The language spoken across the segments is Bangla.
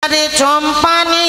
আরে চম্পানি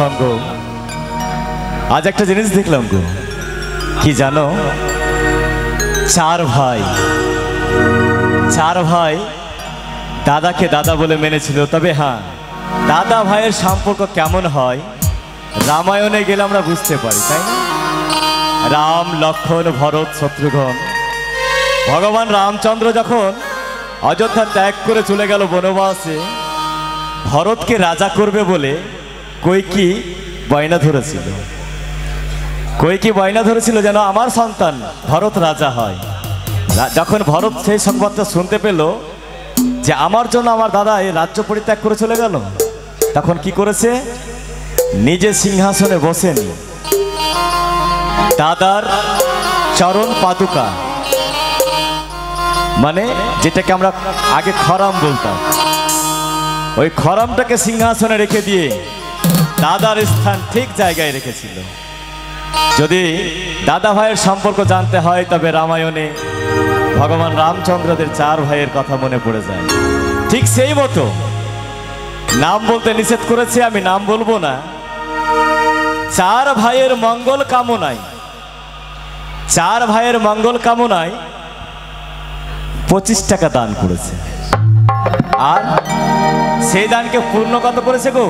সঙ্গ আজ একটা জিনিস দেখলাম গো, কি জানো? চার ভাই দাদাকে দাদা বলে মেনেছিল। তবে হ্যাঁ, দাদা ভাইয়ের সম্পর্ক কেমন হয় রামায়ণে গেলে আমরা বুঝতে পারি, তাই না? রাম, লক্ষ্মণ, ভরত, শত্রুঘ্ন। ভগবান রামচন্দ্র যখন অযোধ্যা ত্যাগ করে চলে গেল বনবাসে, ভরতকে রাজা করবে বলে কইকি বায়না ধরেছিল যেন আমার সন্তান ভরত রাজা হয়। যখন ভরত সেই সংবাদটা শুনতে পেল যে আমার জন্য আমার দাদা এই রাজ্য পরিত্যাগ করে চলে গেল, তখন কি করেছে? নিজে সিংহাসনে বসেনি, দাদার চরণ পাদুকা, মানে যেটাকে আমরা আগে খরাম বলতাম, ওই খরামটাকে সিংহাসনে রেখে দিয়ে দাদার স্থান ঠিক জায়গায় রেখেছিল। যদি দাদা ভাইয়ের সম্পর্ক জানতে হয় তবে রামায়ণে ভগবান রামচন্দ্রদের চার ভাইয়ের কথা মনে পড়ে যায়। ঠিক সেই মতো নাম বলতে নিষেধ করেছে, আমি নাম বলবো না। চার ভাইয়ের মঙ্গল কামনায় 25 টাকা দান করেছে। আর সেই দানকে পূর্ণ কত করেছে গো?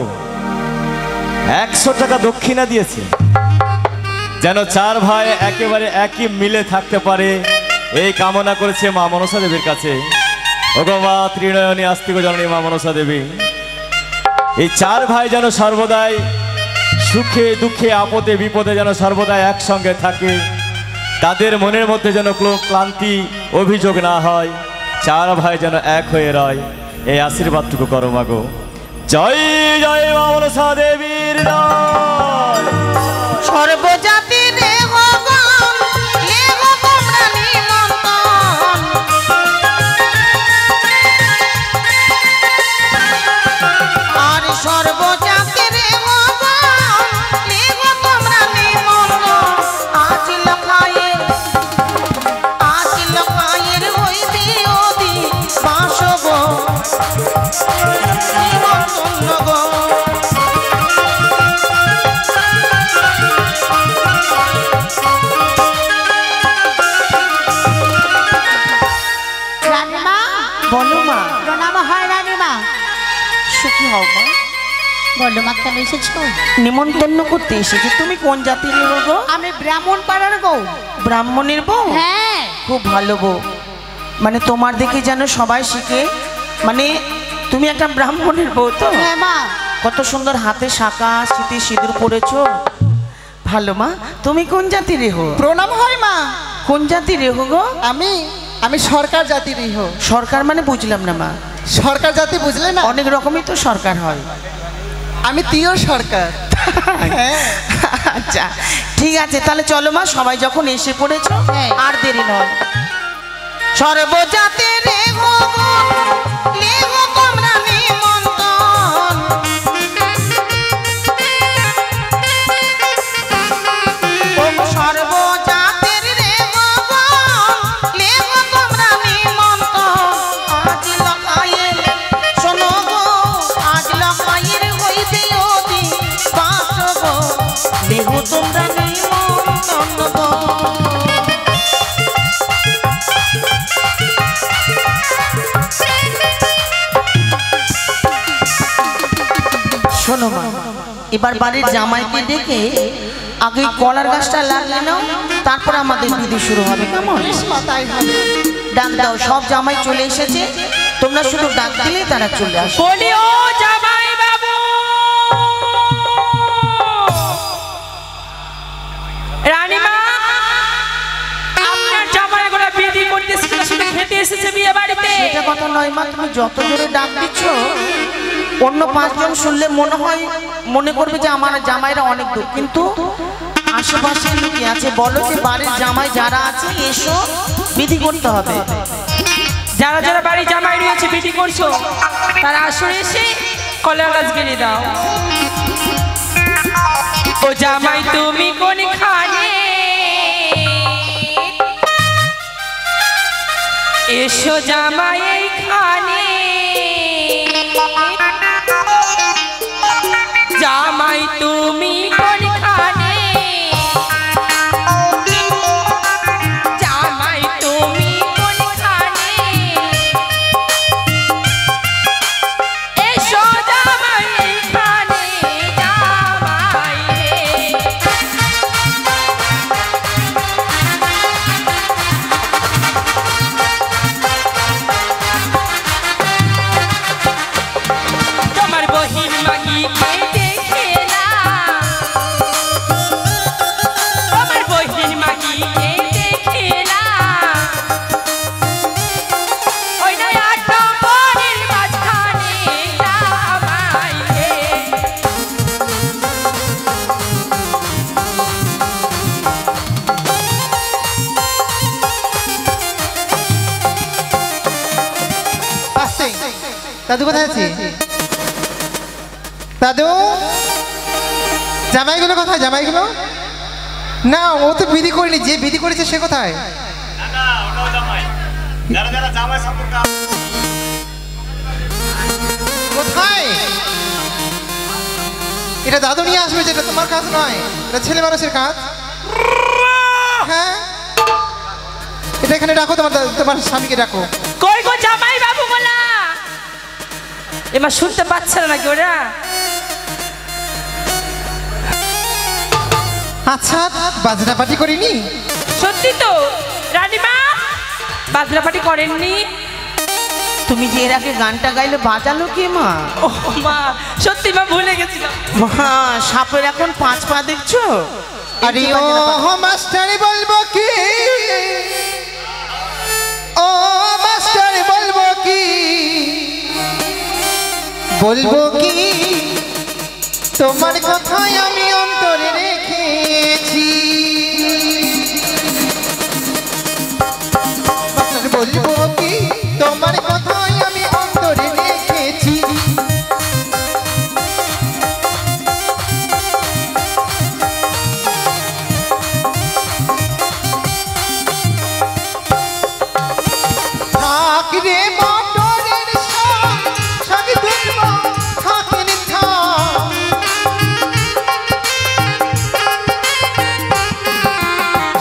100 টাকা দক্ষিণা দিয়েছে, যেন 4 ভাই একেবারে একই মিলে থাকতে পারে এই কামনা করেছে মা মনসা দেবীর কাছে। ওগো মা ত্রিনয়নী আস্তিক জননী মা মনসা দেবী, এই 4 ভাই যেন সর্বদাই সুখে দুঃখে আপদে বিপদে যেন সর্বদাই একসঙ্গে থাকে, তাদের মনের মধ্যে যেন কোনো ক্লান্তি অভিযোগ না হয়, 4 ভাই যেন এক হয়ে রয়, এই আশীর্বাদটুকু করো মাগো। জয় জয় মা মনসা দেবীর জয়। সর্বজাতি নিমন্ত্রণ করতে এসেছি। তুমি কোন জাতির গো? আমি ব্রাহ্মণ পাড়ার গো। ব্রাহ্মণের বউ? হ্যাঁ। খুব ভালো বউ, মানে তোমার দেখে যেন সবাই শিখে, মানে তুমি একটা ব্রাহ্মণের বউ তো? হ্যাঁ মা। কত সুন্দর হাতে শাঁখা সিঁথি সিঁদুর পরেছো, ভালো মা। তুমি কোন জাতির রেহো? প্রণাম হয় মা। কোন জাতির রেহো গো? আমি সরকার জাতির রেহো। সরকার মানে বুঝলাম না মা। সরকার জাতি বুঝলে না? অনেক রকমই তো সরকার হয়। আমি তিও সরকার। আচ্ছা ঠিক আছে, তাহলে চলো মা, সবাই যখন এসে পড়েছো আর দেরি নয়। সর্বজাতির রেহো লেগো তোমরা নিমন্ত্রণ, সর্বজাতির রেহো লেগো তোমরা নিমন্ত্রণ, আজ লখাইয়ের শোনো গো, আজ লখাইয়ের হইবে অতি বাস গো, লেগো তোমরা নিমন্ত্রণ গো। শোনো মা, এবার বাড়ির জামাইকে ডেকে আগে কলার গাছটা লাগিয়ে নাও, তারপর আমাদের বিধি শুরু হবে। কেমন? ডাক দাও, সব জামাই চলে এসেছে, তোমরা শুধু ডাক দিলেই তারা চলে আসবে। বলি ও জামাই বাবু, রানীমা, আপনার জামাই গোলা বিধি করতে শুধু খেতে এসেছে বিয়ে বাড়িতে। সেটা কথা নয় মা, তুমি যত জোরে ডাক দিচ্ছ অন্য 5 জন শুনলে মনে করবে যে আমার জামাইরা অনেক দূর, কিন্তু আশেপাশে লোকে আছে। বলো যে বাড়ির জামাই যারা আছে এসো, বিধি করতে হবে। যারা যারা বাড়ি জামাই রয়েছে বিধি করছো, তারা আসরে এসে কলা গাছ গেলে দাও। ও জামাই তুমি কোন খানে, এসো জামাই এইখানে, জামাই তুমি কোনখানে, জামাই তুমি কোনখানে, এসো জামাই এইখানে, জামাই তোমার বহিন মাগি দাদু কোথায় আছে? দাদু, জামাইগুলো কোথায়? জামাইগুলো না, ও তো বিধি করেনি, যে বিধি করেছে সে কোথায়? কোথায়? এটা দাদু নিয়ে আসবে, যেটা তোমার কাজ নয়, এটা ছেলে মানুষের কাজ। হ্যাঁ, এটা এখানে রাখো, তোমার স্বামীকে রাখো। কই গো জামাই বাবু বলা, এবার শুনতে পাচ্ছে না নাকি ওরা? আচ্ছা বাজনা পাটি করিনি? সত্যি তো রানীমা, বাজনা পাটি করেননি? তুমি যে এর আগে গানটা গাইলে বাজালো কে মা? ও মা, সত্যি মা ভুলে গেছিলাম। হ্যাঁ, সাপের এখন 5 পা দেখছো? আরে ও মাস্টার বলবো কি, ও মাস্টার বলবো কি, বলবো কি তোমার কথাই আমি অন্তরে রেখেছি। মাস্টার বলবো কি তোমার কথাই আমি অন্তরে রেখেছি। রে মোটরের শাক ধরব থাকেন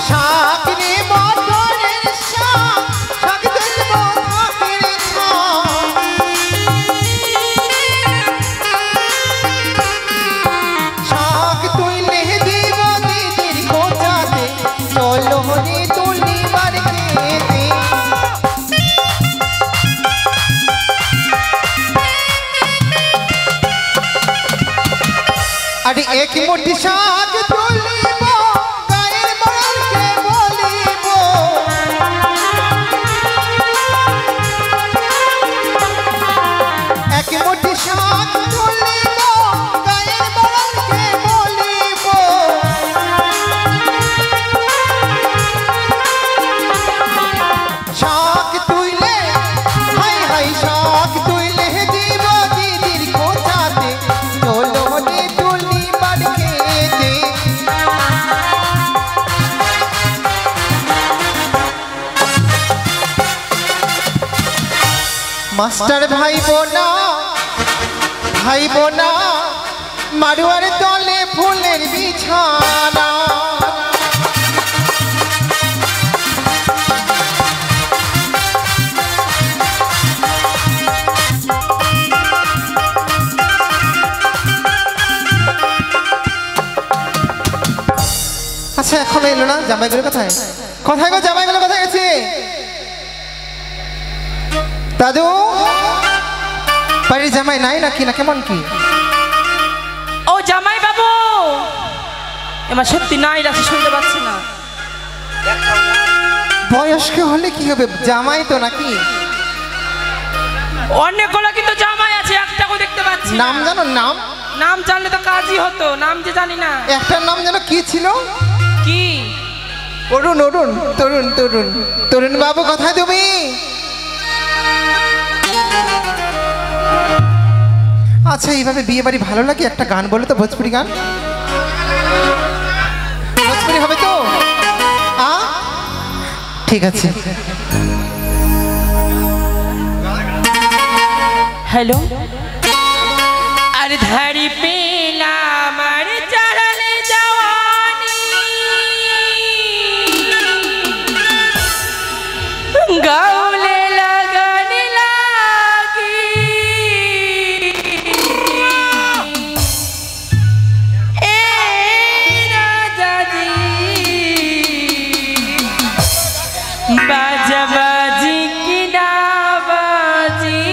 শাক রে মোটরের শাক ধরব থাকেন শাক তুইলে দিব দিদির কোচাতে চলো রে তুলি বার খেতে। আরে এক মুঠি শাক তুলিব গায়ের বড়কে বলিব, এক মুঠি শাক তুলিব গায়ের বড়কে বলিব। শাক তুইলে হাই হাই শাক তুইলে দিব দিদির কোচাতে চলো রে তুলি বার খেতে। মাস্টার ভাই বোনা মারুয়ার তলে ফুলের বিছানা। আচ্ছা এখনো এলো না জামাইগুলো কোথায়? কোথায় গো জামাইগুলো কোথায় গেছে? দাদু বাড়ির জামাই নাই নাকি, না কেমন কি? ও জামাই বাবু, এবার সত্যি নাই রাখছে, শুনতে পাচ্ছি না। বয়স্ক হলে কি হবে, জামাই তো নাকি? অনেকগুলো কিন্তু জামাই আছে, একটাও দেখতে পাচ্ছি না। নাম জানো? নাম নাম জানলে তো কাজই হতো, নাম যে জানি না। একটার নাম যেন কি ছিল? কি? অরুণ অরুণ তরুণ তরুণ তরুণ বাবু কোথায় তুমি? আচ্ছা এইভাবে বিয়ে বাড়ি ভালো লাগে? একটা গান বলো তো, ভোজপুরি গান। ভোজপুরি হবে তো? ঠিক আছে। হ্যালো, আরে ধারি পেলাম আর চারালে জওয়ানি, গাউলে লাগানে লাগি, এ রাজাজি বাজা বাজি কিনা বাজি।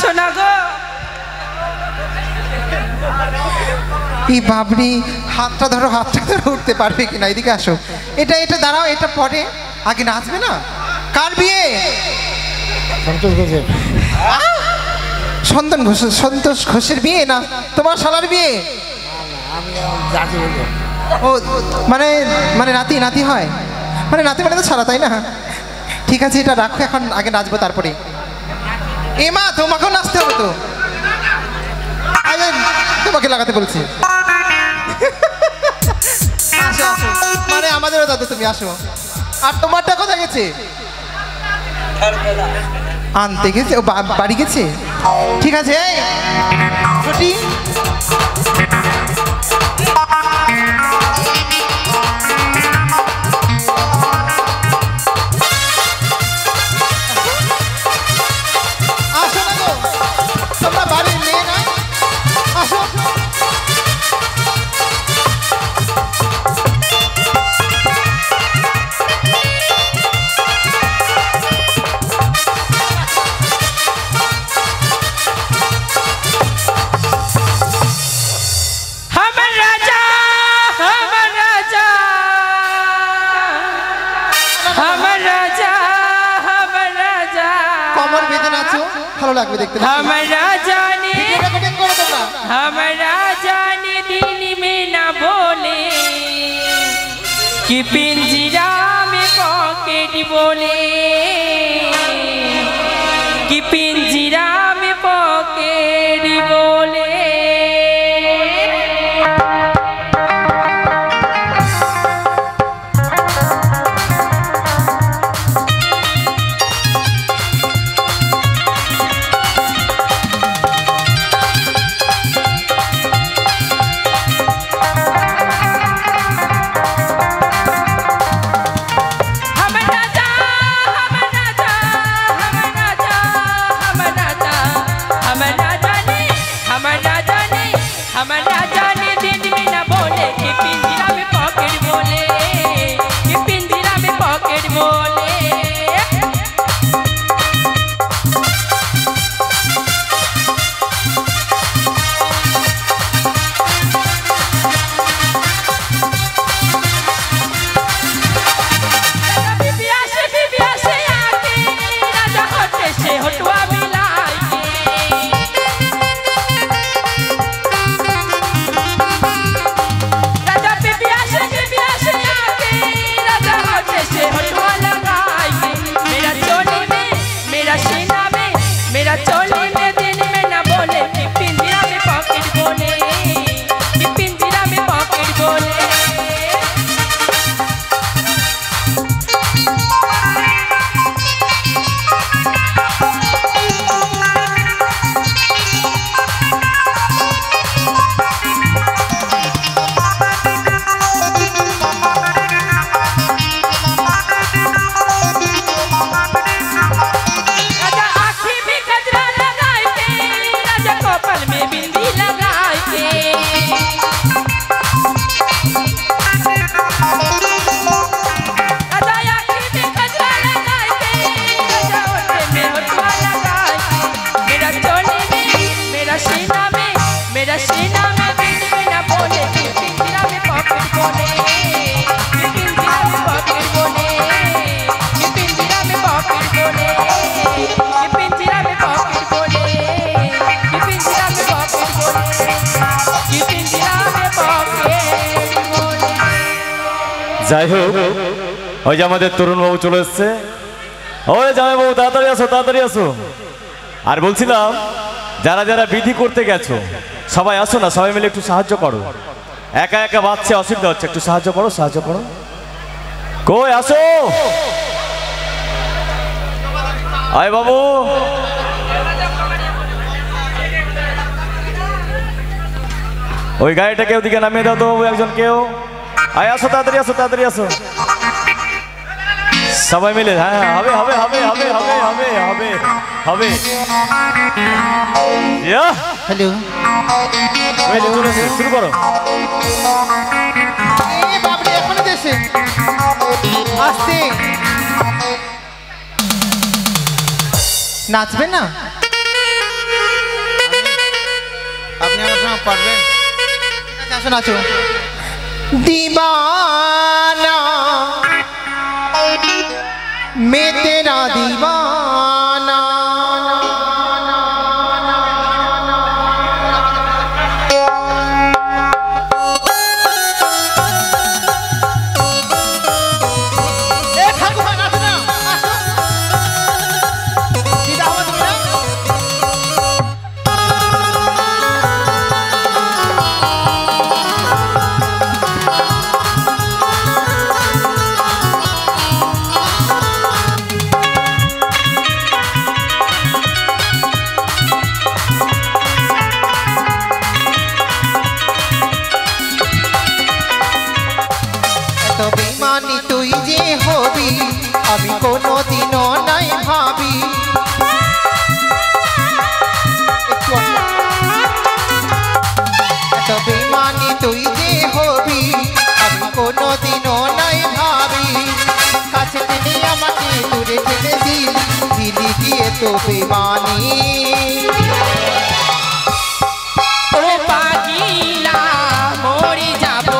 আসো না গো। এই বাবরি, হাতটা ধরো উঠতে পারবে কিনা? এদিকে আসো। এটা দাঁড়াও, এটা পরে আগে নাচবে না? কার বিয়ে? সন্তোষ ঘোষের বিয়ে না তোমার শালার বিয়ে? ও মানে নাতি হয়, মানে নাতি মানে তো ছাড়া, তাই না? ঠিক আছে, এটা রাখো, এখন আগে নাচবো তারপরে। এ মা, তোমাকেও নাচতে হবে তো। আরে তোমাকে লাগাতে বলছি। আসো আসো, মানে আমাদেরও দাদু, তুমি আসো। আর তোমারটা কোথায় গেছে? আনতে গেছে, ও বাড়ি গেছে। ঠিক আছে, ছুটি। আসো না গো, তোমরা বাড়ির মেয়ে না? আসো। কমর বেঁধে নাচো, ভালো লাগবে দেখতে। हमरा जाने दिल में न बोले कि पिंजरा में पॉकेट बोले, कि पिंजरा में पॉकेट बोले। हमरा जाने दिन में न बोले कि पिंजरा में पॉकेट बोले, कि पिंजरा में पॉकेट बोले। बिबिया से आके राजा होठे से होठवा मिलाए के, मेरा चोली में दिन में न बोले कि पिंजरा में पॉकेट बोले, कि पिंजरा में पॉकेट बोले। मेरा सीना में दिन में न बोले कि पिंजरा में पॉकेट बोले, कि पिंजरा में पॉकेट बोले, कि पिंजरा में पॉकेट बोले, कि पिंजरा में पॉकेट बोले, कि पिंजरा में पॉकेट बोले, कि पिंजरा में पॉकेट बोले। যাই হোক, ওই যে আমাদের তরুণ বাবু চলে এসছে। ওই জামাই বাবু, তাড়াতাড়ি আসো, তাড়াতাড়ি আসো। আর বলছিলাম, যারা যারা বিধি করতে গেছো সবাই আসো না, সবাই মিলে একটু সাহায্য করো। একা একা বাচ্চা অসুবিধা হচ্ছে, একটু সাহায্য করো, সাহায্য করো। কই আসো, আয় বাবু। ওই গাড়িটাকে ওদিকে নামিয়ে দাও তো বাবু, একজন কেউ। আয় আসো, তাড়াতাড়ি আসো, তাড়াতাড়ি আসো সবাই মিলে। হ্যাঁ, হবে হবে হবে হবে হবে হবে হবে হবে। হ্যালো, শুরু করো। বাবরি এখনো দেশে আসতে নাচবে না? আপনি আমার সঙ্গে পারবেন? আসো নাচো। दीवाना मैं तेरा दीवाना बेईमानी तुई जे हबी अभी कोनो दिनो नाई भाबी तो बेईमानी तुई जे हबी अभी कोनो दिनो नाई भाबी काছে টেনে আমাকে দূরে ঠেলে দিলি দিয়ে তো বেईमानी ও পাগিলা মরে যাবো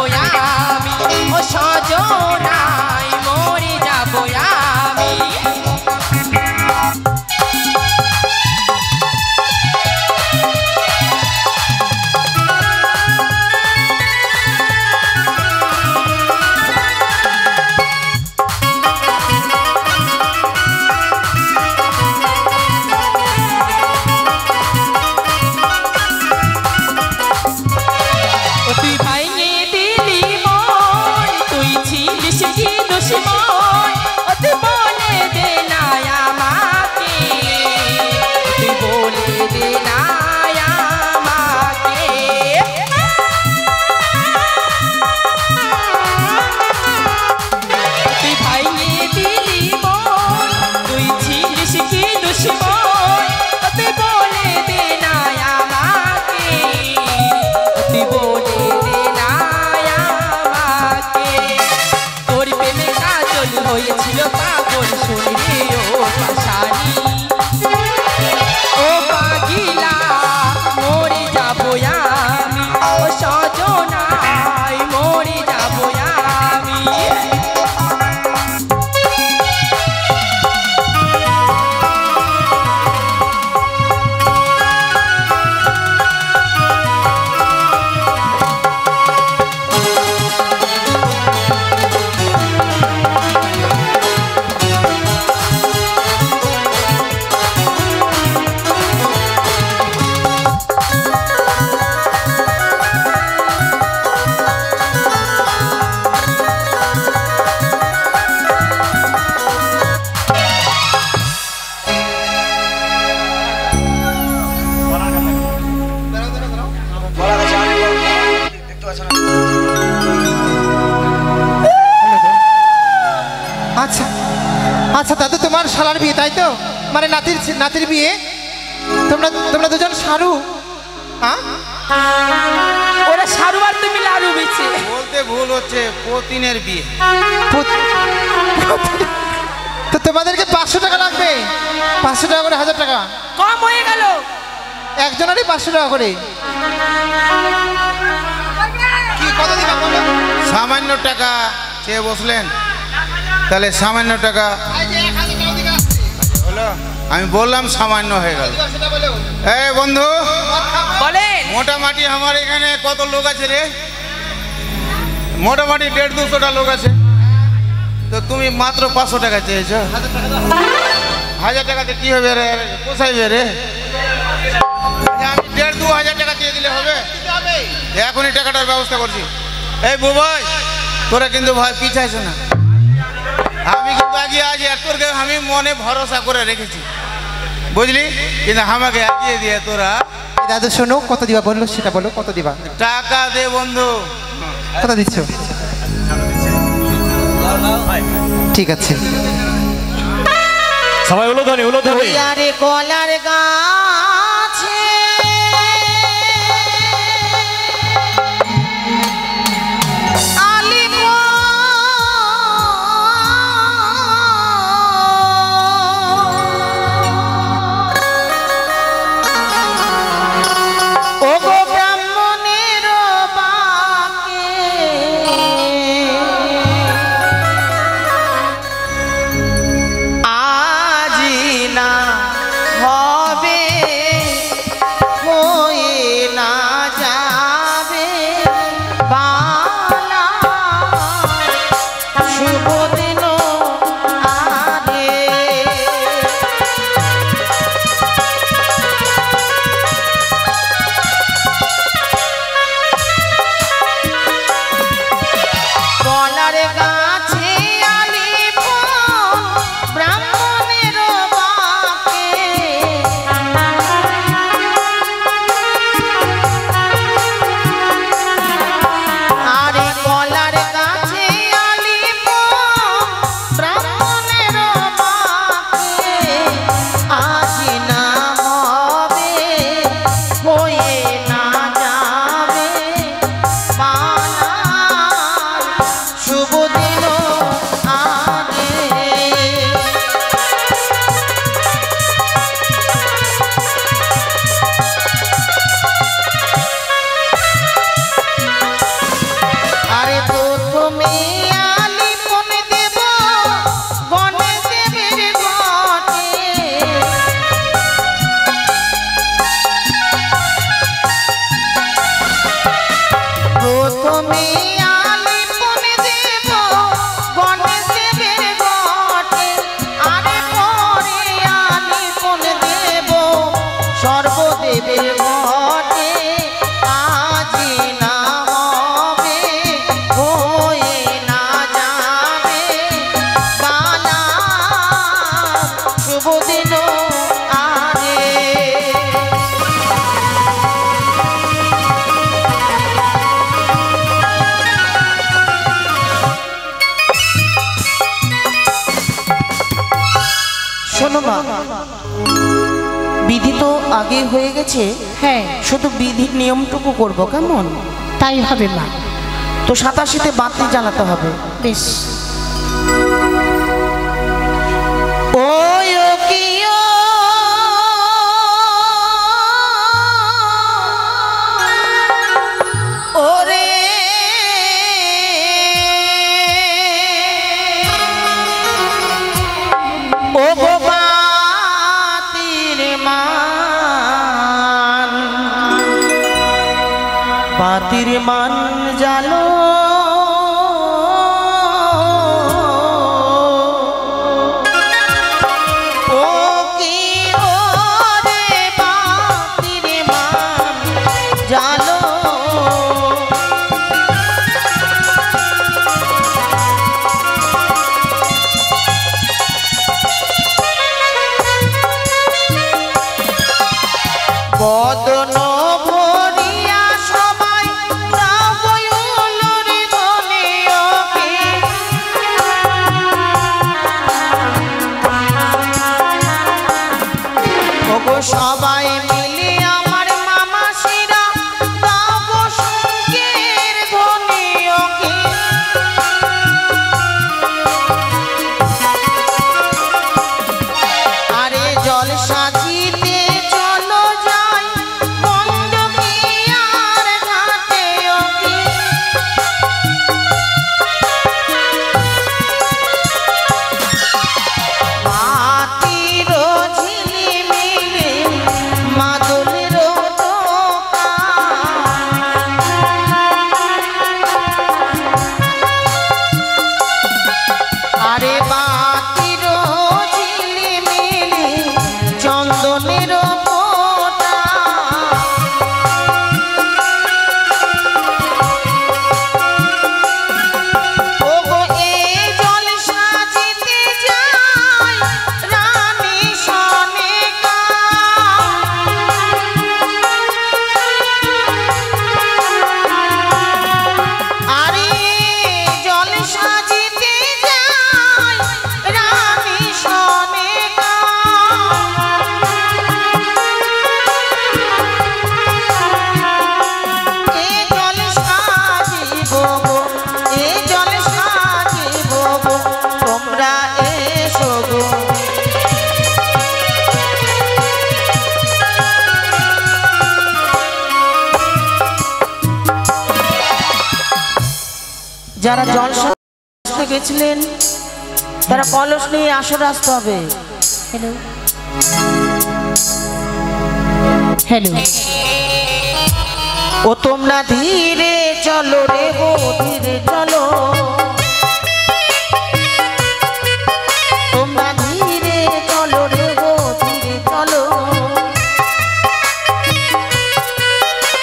আমি ও সজনাই মরে যাবো আমি হয়েছিল পাগল শুনলে ও পাশানি ও পাগিলা মরে যাবো আমি ও সজনাই মরে যাবো আমি আচ্ছা আচ্ছা দাদু তোমার শালার বিয়ে তাই তো মানে নাতির বিয়ে তোমরা দুজন সারু হ্যাঁ ওরা সারু আর তুমি লাড়ু বিছে বলতে ভুল হচ্ছে পতিনের বিয়ে। তো তোমাদেরকে 500 টাকা লাগবে 500 টাকা করে 1000 টাকা কম হয়ে গেল একজনেরই 500 টাকা করে কি কত দিবা বলো সামান্য টাকা চেয়ে বসলেন তাহলে সামান্য টাকা হলো আমি বললাম সামান্য হয়ে গেল। এই বন্ধু বলেন মোটামুটি আমার এখানে কত লোক আছে রে? মোটামুটি 150-200টা লোক আছে তো তুমি মাত্র 500 টাকা চেয়েছ 1000 টাকাতে কি হবে রে পোষাইবে রে? আমি 1,500-2,000 টাকা চেয়ে দিলে হবে? এখনই টাকাটার ব্যবস্থা করছি। এই বুবাই তোরা কিন্তু ভাই পিছাইছ না আমি কিন্তু আগে আজ তোরকে আমি মনে ভরসা করে রেখেছি বুঝলি কিন্তু আমাকে এগিয়ে দিয়ে তোরা দাদু শোনো কত দিবা বললো সেটা বলো কত দিবা টাকা দে বন্ধু কত দিচ্ছ ঠিক আছে সবাই উলোধনি উলোধনি আরে কলার গাছে ও গো শুভ দিন আরে শোনো মা, বিধি তো আগে হয়ে গেছে, হ্যাঁ শুধু বিধির নিয়মটুকু করব, কেমন? তাই হবে মা। তো 87তে বাতি জ্বালাতে হবে। বেশ। ওই ও কি ও, ওরে ও গো বাতির মান, বাতির মান জালো বদন ভরিয়া সবাই রাবয়ুলরি বনে ওকে ওগো সবাই মিলে আমার মামাসিরা গাব শঙ্কের ধ্বনি ওকে আরে জল সাজিতে চলো যাই গন্ডকিয়ার ঘাটে ওকে মাটির ঝিলিমিলি মাদলের আরে বাতির ঝিলিমিলি চন্দনের ফোঁটা ওগো এই জল সাজিতে যায় রানী সনেকা আরে জল সাজিতে যায় রানী সনেকা এ জল সাজিব গো, এ জল সাজিব গো, তোমরা এসো গো যারা জল সাজতে গেছিলেন তারা কলস নিয়ে আসর আসতে হবে। Hello hello. ও তোমরা ধীরে চলো রে গো, ধীরে চলো, তোমরা ধীরে চলো রে গো, ধীরে চলো।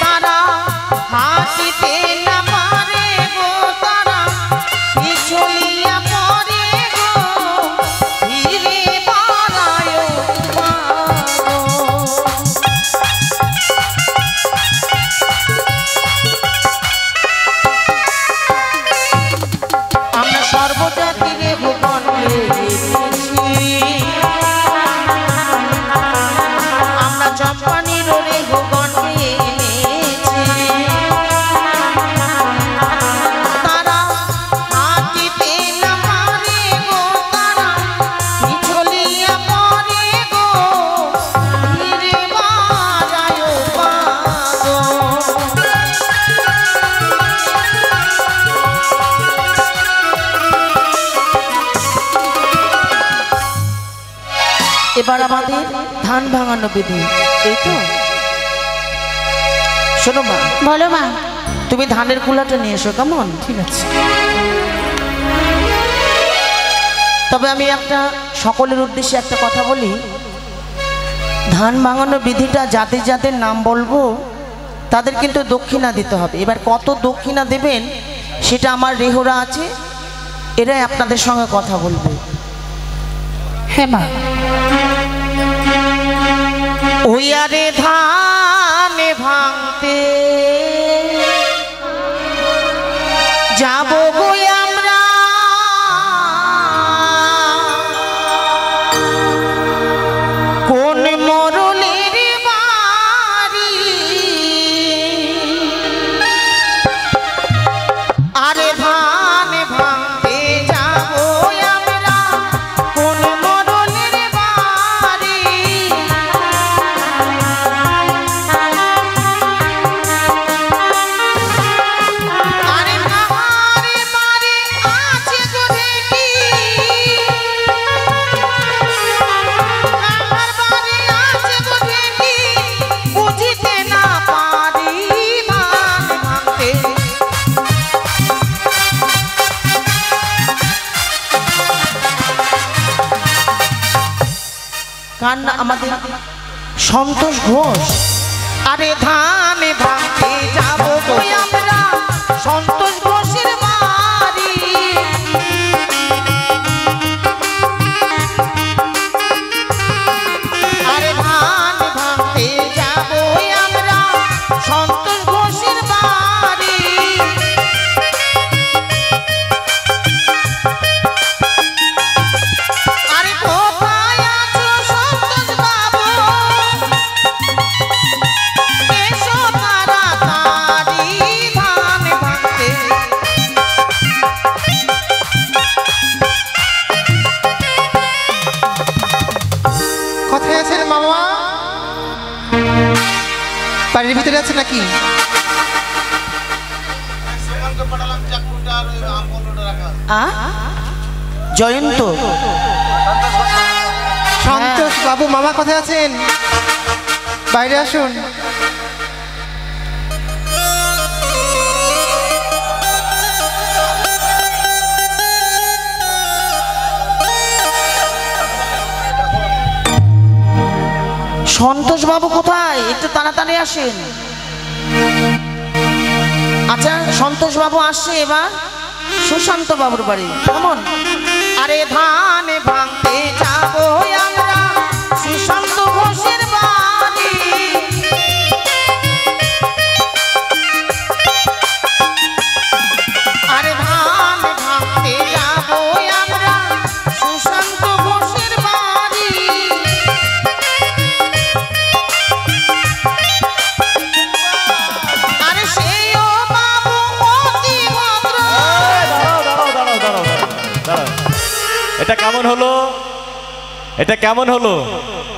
তারা হাসিতে না পারে গো, তারা পিছলিয়া পড়ে গো, ধীরে বাড়ায় পাগো। আমরা সর্বজাতিরে ভুবনে এসেছি, আমরা চম্পানির রে ভুবনে এনেছি। তারা হাতিতে না পারে গো, তারা পিছলিয়া পড়ে গো, ধীরে বাড়ায় পাগো। এবার আমাদের ধান ভাঙানো বিধি, এই তো। শোনো মা, বলো মা। তুমি ধানের কুলাটা নিয়ে এসো, কেমন? ঠিক আছে। তবে আমি একটা সকলের উদ্দেশ্যে একটা কথা বলি, ধান ভাঙানো বিধিটা যাদের যাদের নাম বলবো তাদের কিন্তু দক্ষিণা দিতে হবে। এবার কত দক্ষিণা দেবেন সেটা আমার রেহরা আছে, এরাই আপনাদের সঙ্গে কথা বলবে। হ্যাঁ মা। ওই আরে ধান ভাঙতে যাব গো আমরা, কোন মরলের বাড়ি, আরে ধান ভাঙতে যাব আমরা, কোন মরলের বাড়ি। আরে কাহারে বাড়ি আছে গো ঢেকি, কাহার বাড়ি আছে গো ঢেকি, বুঝিতে না পারি ধান ভাঙতে। কার না? আমাদের সন্তোষ ঘোষ। আরে ধান ভাঙতে যাব গো আমরা, সন্তোষ ঘোষের বাড়ি। আরে ধান ভাঙতে যাব আমরা, সন্তোষ ঘোষের বাড়ি। আরে কোথায় আছো সন্তোষ বাবু, এসো তাড়াতাড়ি ধান ভাঙতে। কোথায় আছেন মামা? বাড়ির ভিতরে আছে নাকি? সুমনকে পাঠালাম চাকুটা আর ওই আমগুলো রাখা। জয়ন্ত, সন্তোষ বাবু মামা কোথায় আছেন? বাইরে আসুন। সন্তোষ বাবু কোথায়? একটু তাড়াতাড়ি আসেন। আচ্ছা, সন্তোষ বাবু আসছে এবার সুশান্ত বাবুর বাড়ি। কেমন? আরে ধান ভাঙতে যাব আমরা, সুশান্ত ঘোষের বাড়ি। আরে ধান ভাঙতে যাব আমরা, সুশান্ত ঘোষের বাড়ি। আরে সেও বাবু অতি ভদ্র। দাঁড়াও। এটা কেমন হলো? এটা কেমন হলো?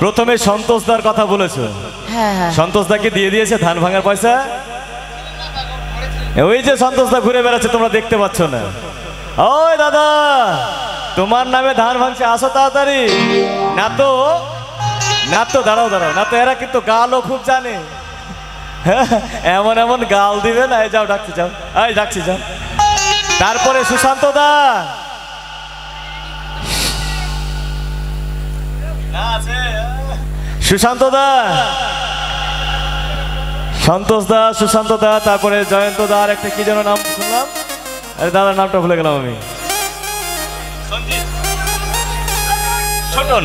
প্রথমে সন্তোষদার কথা বলেছো, হ্যাঁ হ্যাঁ, সন্তোষদাকে দিয়ে দিয়েছে ধান ভাঙার পয়সা। ওই যে সন্তোষদা ঘুরে বেড়াচ্ছে, তোমরা দেখতে পাচ্ছ না? ওই দাদা, তোমার নামে ধান ভাঙছে, আসো তাড়াতাড়ি। না তো দাঁড়াও, না তো এরা কিন্তু গালও খুব জানে। এমন এমন গাল দিবে না। যাও, ডাকছি, যাও, এই ডাকছি, যাও। তারপরে সুশান্ত দা সুশান্ত দা, সন্তোষ দা, সুশান্ত দা, তারপরে জয়ন্ত দা, আর একটা কি যেন নাম শুনলাম, আরে দাদার নামটা ভুলে গেলাম আমি। ছোটন।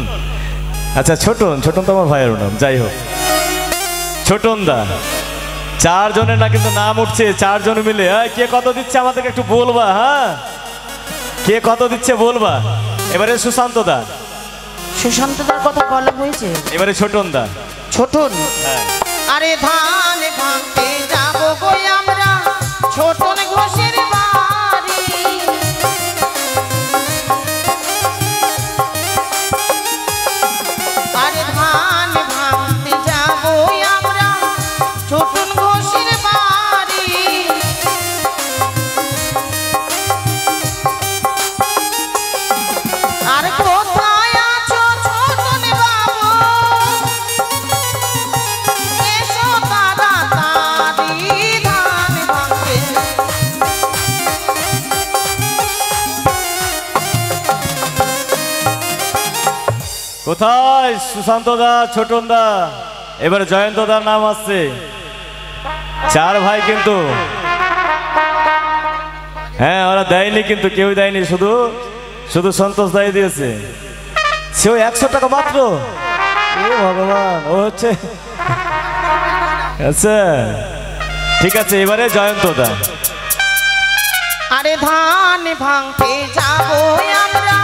আচ্ছা, ছোটন তো আমার ভাইয়ের নাম। যাই হোক, ছোটন দা, চারজনের না কিন্তু নাম উঠছে, চারজন মিলে। কে কত দিচ্ছে আমাদেরকে একটু বলবা? হ্যাঁ, কে কত দিচ্ছে বলবা। এবারে সুশান্ত দা, সুশান্তদার কথা বলা হয়েছে। এবারে ছোটন দা। ছোটন, হ্যাঁ, আরে ধান ভাঙতে যাব গো আমরা, ছোটন ঘোষের বাড়ি। আরে ধান ভাঙতে যাব আমরা, ছোটন ঘোষের বাড়ি। আর কোথায় আছো ছোটন বাবু, এসো তাড়াতাড়ি ধান ভাঙতে। কোথায় সুশান্ত দা, ছোটন দা, এবারে জয়ন্ত দার নাম আসছে। চার ভাই কিন্তু, হ্যাঁ, ওরা দেয়নি কিন্তু, কেউ দেয়নি, শুধু সন্তোষ দাই দিয়েছে। সেও 100 টাকা মাত্র। ভগবান, ও হচ্ছে আচ্ছা ঠিক আছে, এবারে জয়ন্ত দা। আরে ধান ভাঙতে যাবো আমরা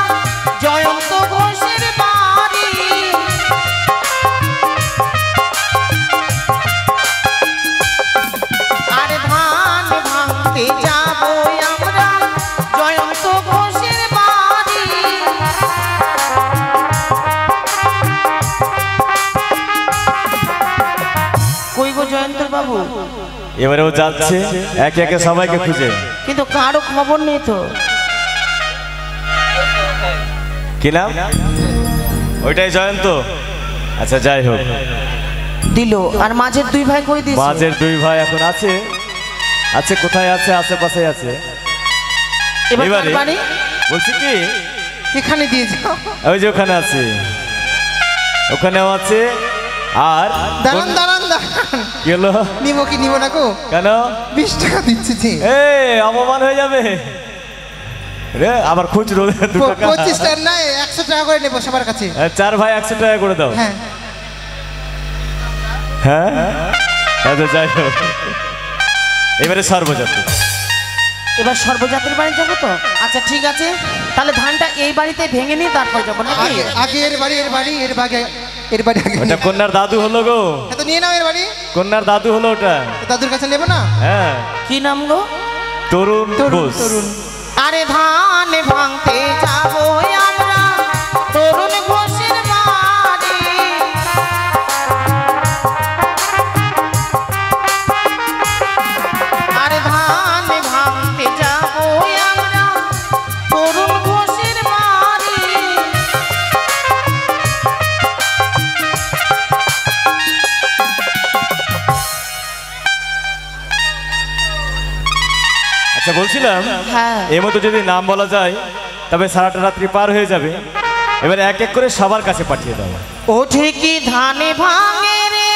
জয়ন্ত ঘোষের বাড়ি। আরে ধান ভাঙতে যাবো আমরা জয়ন্ত ঘোষের বাড়ি। কই গো জয়ন্ত বাবু? এবারে ও যাচ্ছে একে একে সবাইকে খুঁজে, কিন্তু কারো খবর নেই তো। কি নাম? ওইটাই জয়ন্ত। আচ্ছা যাই হোক, দিল। আর মাঝের দুই ভাই কই দিয়েছে? মাঝের দুই ভাই এখন আছে, আছে কোথায় আছে? আশেপাশে আছে। এবারে বলছি কি এখানে দিয়ে যাও। ওই যে ওখানে আছে, ওখানেও আছে। আর দাঁড়ান দাঁড়ান দাঁড়ান, কি হলো? নিবো কি নিবো না গো? কেন? 20 টাকা দিচ্ছি জি। অপমান হয়ে যাবে রে। আবার খুচরো 2 টাকা। 25 টাকা নাই, 100 টাকা করে নেবো সবার কাছে। 4 ভাই 100 টাকা করে দাও। হ্যাঁ হ্যাঁ আচ্ছা যাই হোক, এবারে সর্বজাতি। এবার সর্বজাতির বাড়ি যাবো তো? আচ্ছা ঠিক আছে, তাহলে ধানটা এই বাড়িতে ভেঙে নিয়ে তারপর যাবো নাকি? আগে এর বাড়ি এর বাড়ি আগে। ওটা কন্যার দাদু হলো গো। তো নিয়ে নাও এর বাড়ি। কন্যার দাদু হলো ওটা। দাদুর কাছে নেবো না? হ্যাঁ। কি নাম গো? তরুণ ঘোষ। আরে ধান ভাঙতে যাবো আমরা তরুণ ঘোষের বাড়ি। আরে ধান ভাঙতে যাবো আমরা তরুণ ঘোষের বাড়ি। আচ্ছা বলছিলাম, হ্যাঁ এর মতো যদি নাম বলা যায় তবে সারাটা রাত্রি পার হয়ে যাবে। এবারে এক এক করে সবার কাছে পাঠিয়ে দাও। ওঠে কি ধানে ভাঙে রে,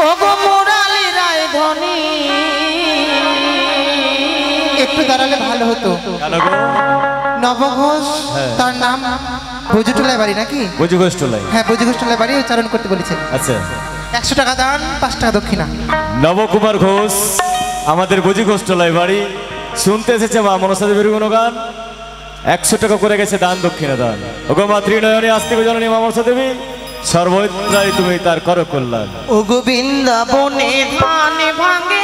ওগো মোরালি রায় ধনী। একটু দাঁড়ালে ভালো হতো। কেন গো? নবঘোষ তার নাম, ভোজুটলায় বাড়ি নাকি? বুঝু গোষ্ঠলাই। হ্যাঁ ভোজুগোষ্ঠলায় বাড়ি, উচ্চারণ করতে বলেছেন। আচ্ছা 100 টাকা দান, 5 টাকা দক্ষিণা। নবকুমার ঘোষ আমাদের বুঝি গোষ্ঠলাই বাড়ি, শুনতে এসেছে মা মনসা দেবীর গুণগান। 100 টাকা করে গেছে দান দক্ষিণা দান। ওগো মা ত্রিনয়নী আস্তিক জননী মা মনসা দেবী, সর্বত্রাই তুমি তার কর কল্যাণ। ও গোবিন্দা বনে ধানে ভাঙে,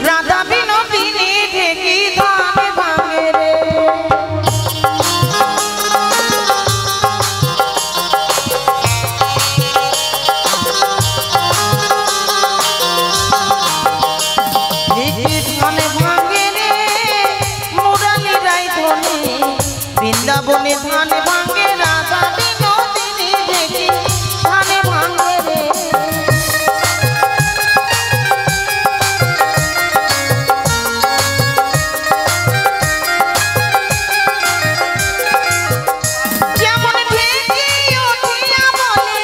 রাধা বিনোদিনী ঢেকি ধানে ভাঙে রে। ঢেকি ধানে ভাঙে রে, মুরালি রায় ধনী। বৃন্দাবনে ধানে ভাঙে, রাধা বিনোদিনী ঢেকি ধানে ভাঙে রে। যেমন ঢেকি উঠিয়া বলে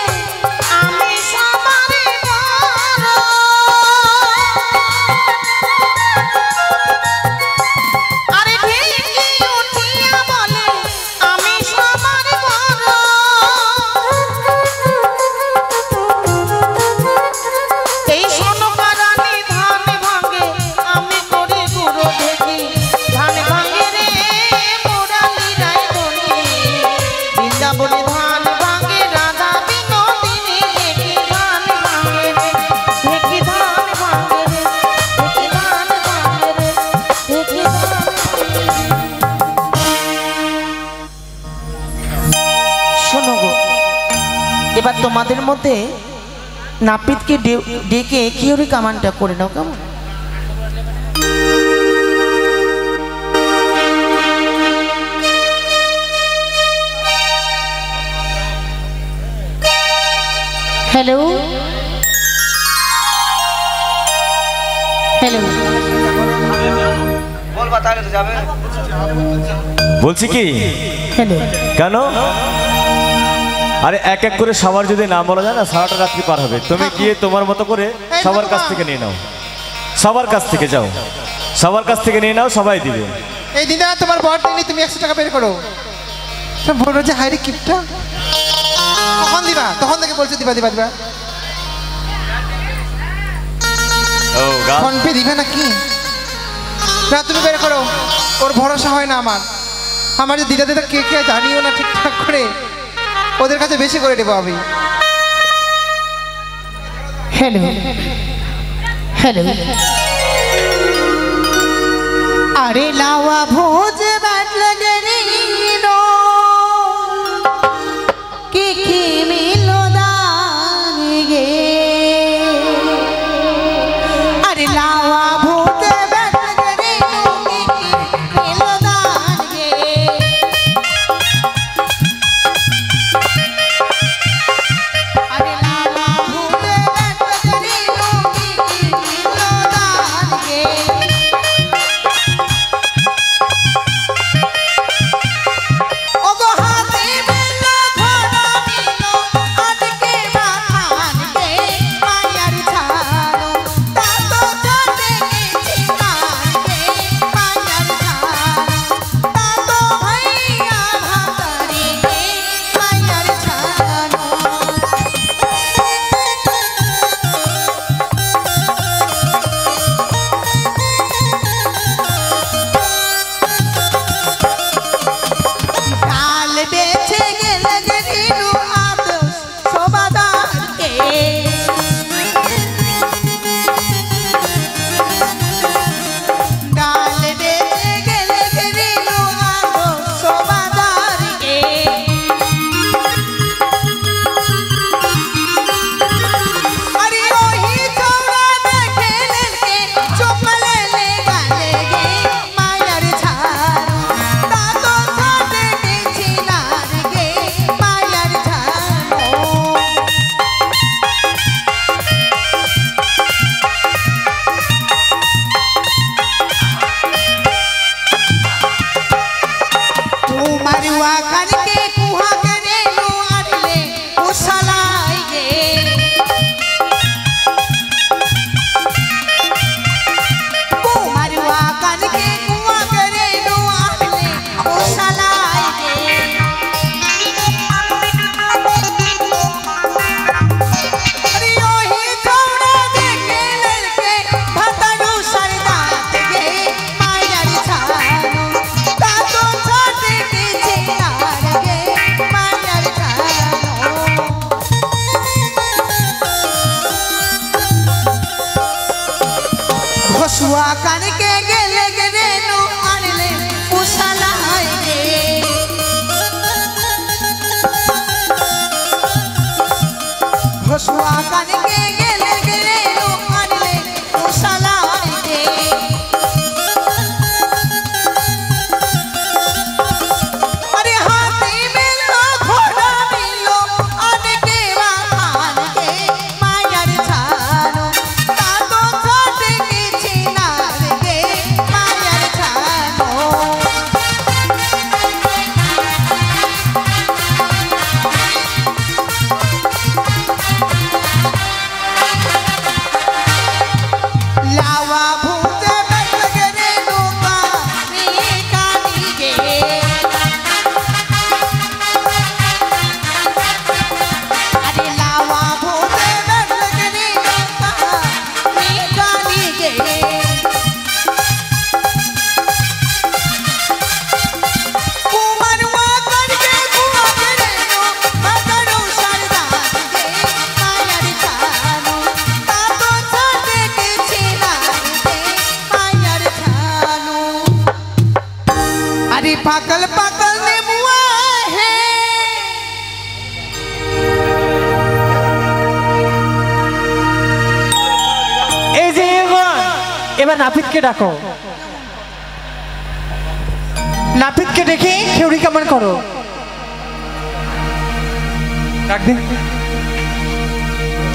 আমি সবারে বড়। আরে ঢেকি উঠিয়া বলে আমি সবারে বড়। এই সোনকা রানী ধান ভাঙে, আমি করি গুরু ঢেকি ধান ভাঙে রে, মুরালি রায় ধনী। বৃন্দাবনে ধান ভাঙে, রাধা বিনোদিনী ঢেকি ধান ভাঙে রে, ঢেকি ধান ভাঙে রে, ঢেকি ধান ভাঙে রে, ঢেকি ধান ভাঙে রে। শোনো গো, এবার তোমাদের মধ্যে নাপিতকে ডেকে কিওরি কামানটা করে নাও কেমন? হ্যালো হ্যালো, বলছি কি হ্যালো। কেন? আরে এক এক করে সবার যদি নাম বলা যায় না, সারাটা রাত্রি পার হবে। তুমি গিয়ে তোমার মতো করে সবার কাছ থেকে নিয়ে নাও, সবার কাছ থেকে যাও, সবার কাছ থেকে নিয়ে নাও, সবাই দিবে। এই দিদা তোমার বর দিনই তুমি 100 টাকা বের করো। সব বললো যে হাইরে কিপটা কখন দিবা, তখন থেকে বলছে দিবা দিবা দিবা। ও গান ফোন পে দিবে নাকি? না তুমি বের করো, ওর ভরসা হয় না আমার। আমার যে দিদা দিদা কে কে জানিও না ঠিকঠাক করে, ওদের কাছে বেশি করে দেবো আমি। হ্যালো হ্যালো अरे लावा भोज बाट लगरी नो की मिलो दान गे अरे लावा भोज बाट लगरी नो की मिलो दान गे अरे लावा भोज बाट लगरी नो की मिलो दान गे पाकल पाकल नेबुआ है এই যে এবার নাপিতকে ডাকো, নাপিতকে ডেকে খেউড়ি কেমন করো ডাক দে।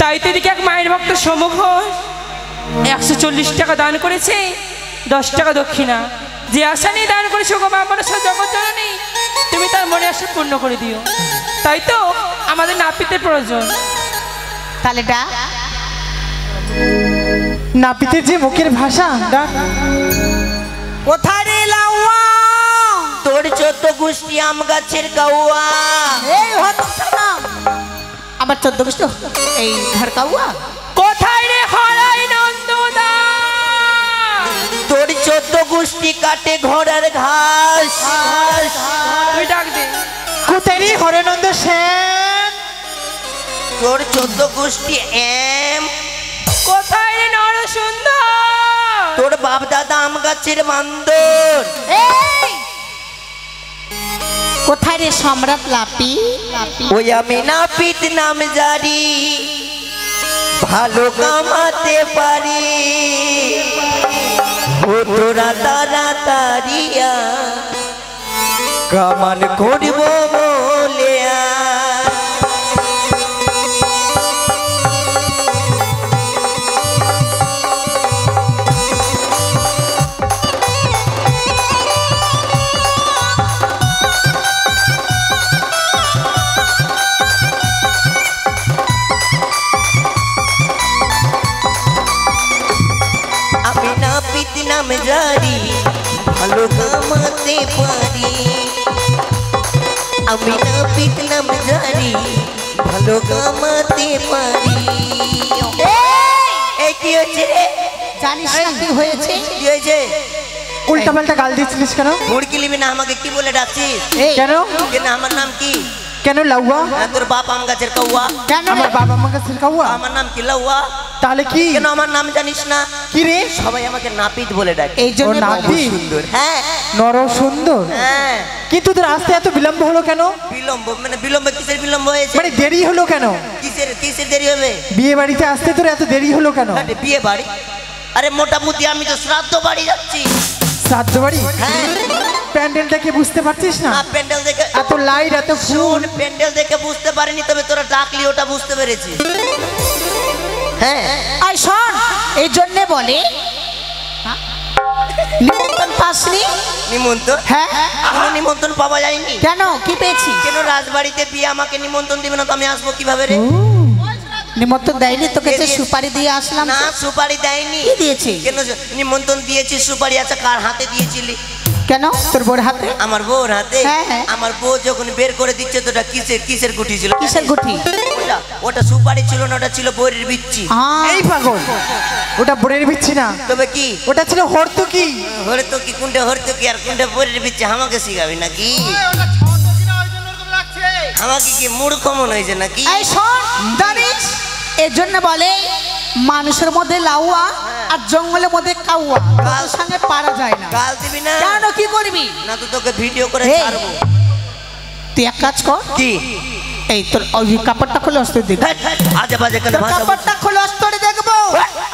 তাই তো এদিকে এক মায়ের ভক্ত সমুখ 140 টাকা দান করেছে, 10 টাকা দক্ষিণা। যে আশা নিয়ে দান করেছে গো মা মনসা জগৎ জননী, তুমি তার মনে আশা পূর্ণ করে দিও। তাই তো আমাদের নাপিতের প্রয়োজন। তাহলে ডাক। নাপিতের যে মুখের ভাষা ডাক। কোথায় রে লাউয়া? তোর 14 গোষ্ঠী আম গাছের কাউয়া। এই হতচ্ছাড়া, আমার 14 গোষ্ঠী এই ঘর কাউয়া। কোথায় রে হরাই নন্দদা? তোর 14 গোষ্ঠী কাটে ঘোড়ার ঘাস। তুই ডাক দে। কোথায় রে হরেনন্দ সেন? তোর 14 গোষ্ঠী এম। কোথায় রে নরসুন্দর? তোর বাপ দাদা আম গাছের বান্দর। এই কোথায় রে সম্রাট লাপি? ওই আমি নাপিত নাম জারি, ভালো কামাতে পারি। ও তোরা তাড়াতাড়িয়া কামান করব বলিয়া। আমি নাপিত নাম জারি, ভালো কামাতে পারি। আমি নাপিত নাম জারি, ভালো কামাতে পারি। এই কি হচ্ছে রে? জানিস না কি হয়েছে? কি হয়েছে? উল্টা পাল্টা গাল দিচ্ছিলিস কেন? মুড়কি লিবি না, আমাকে কি বলে ডাকছিস? এই কেন? কেন আমার নাম কি? কেন লাউয়া? হ্যাঁ, তোর বাপ আম গাছের কাউয়া। কেন আমার বাবা আমাকে সিরকাউয়া। আমার নাম কি লাউয়া? তাহলে কি? কেন আমার নাম জানিস না? কি রে? সবাই আমাকে নাপিত বলে ডাকে। এই জন্য ও নাপিত? সুন্দর। হ্যাঁ নর সুন্দর। হ্যাঁ। কিন্তু তোর আসতে এত বিলম্ব হলো কেন? বিলম্ব মানে বিলম্ব কিসের বিলম্ব হয়েছে? মানে দেরি হলো কেন? কিসের কিসের দেরি হবে? বিয়ে বাড়িতে আসতে তোর এত দেরি হলো কেন? আরে বিয়ে বাড়ি? আরে মোটামুটি আমি তো শ্রাদ্ধ বাড়ি যাচ্ছি। শ্রাদ্ধ বাড়ি? হ্যাঁ। প্যান্ডেল দেখে বুঝতে পারছিস না? না প্যান্ডেল দেখে এত লাইট এত ফুল। শুন, প্যান্ডেল দেখে বুঝতে পারিনি, তবে তোরা ডাকলি ওটা বুঝতে পেরেছি। হ্যাঁ আই শোন, এই জন্য বলে নিমন্ত্রণ পাসনি? নিমন্ত্রণ? হ্যাঁ এখনো নিমন্ত্রণ পাওয়া যায়নি। কেন, কি পেয়েছি? কেন রাজবাড়িতে বিয়ে, আমাকে নিমন্ত্রণ দিবে না তো আমি আসবো কিভাবে রে? নিমন্ত্রণ দেয়নি তোকে? যে সুপারি দিয়ে আসলাম। না সুপারি দেয়নি। কি দিয়েছি? কেন নিমন্ত্রণ দিয়েছি, সুপারি আচ্ছা কার হাতে দিয়েছিলি? কেন তোর বোর হাতে? আমার বউর হাতে। হ্যাঁ, হ্যাঁ। আমার বউ যখন বের করে দিচ্ছে তো ওটা কিসের কিসের গুটি ছিল? কিসের গুটি? ওটা ওটা সুপারি ছিল না, ওটা ছিল বইয়ের বিচ্ছি। এই পাগল, ওটা বোনের বিচ্ছি না, তবে কি? ওটা ছিল হর্তুকি। হরে তো কি কোনটা হরতো কি আর কোনটা বইয়ের বিচ্ছি আমাকে শিখাবি নাকি? আমাকে কি মূর্খ মনে হয়েছে নাকি? এই শোন, জানিস এর জন্য বলে মানুষের মধ্যে লাউয়া আর জঙ্গলের মধ্যে কাউয়া, কার সঙ্গে পারা যায় না। গাল দিবি না? কেন, কি করবি? না তো তোকে ভিডিও করে এই, ছাড়বো। তুই এক কাজ কর, কি? এই তোর ওই কাপড়টা খুলে অস্ত্র দেখ। আজে বাজে কেন তোর ভাষা বলছিস? কাপড়টা খুলে অস্ত্র দেখবো।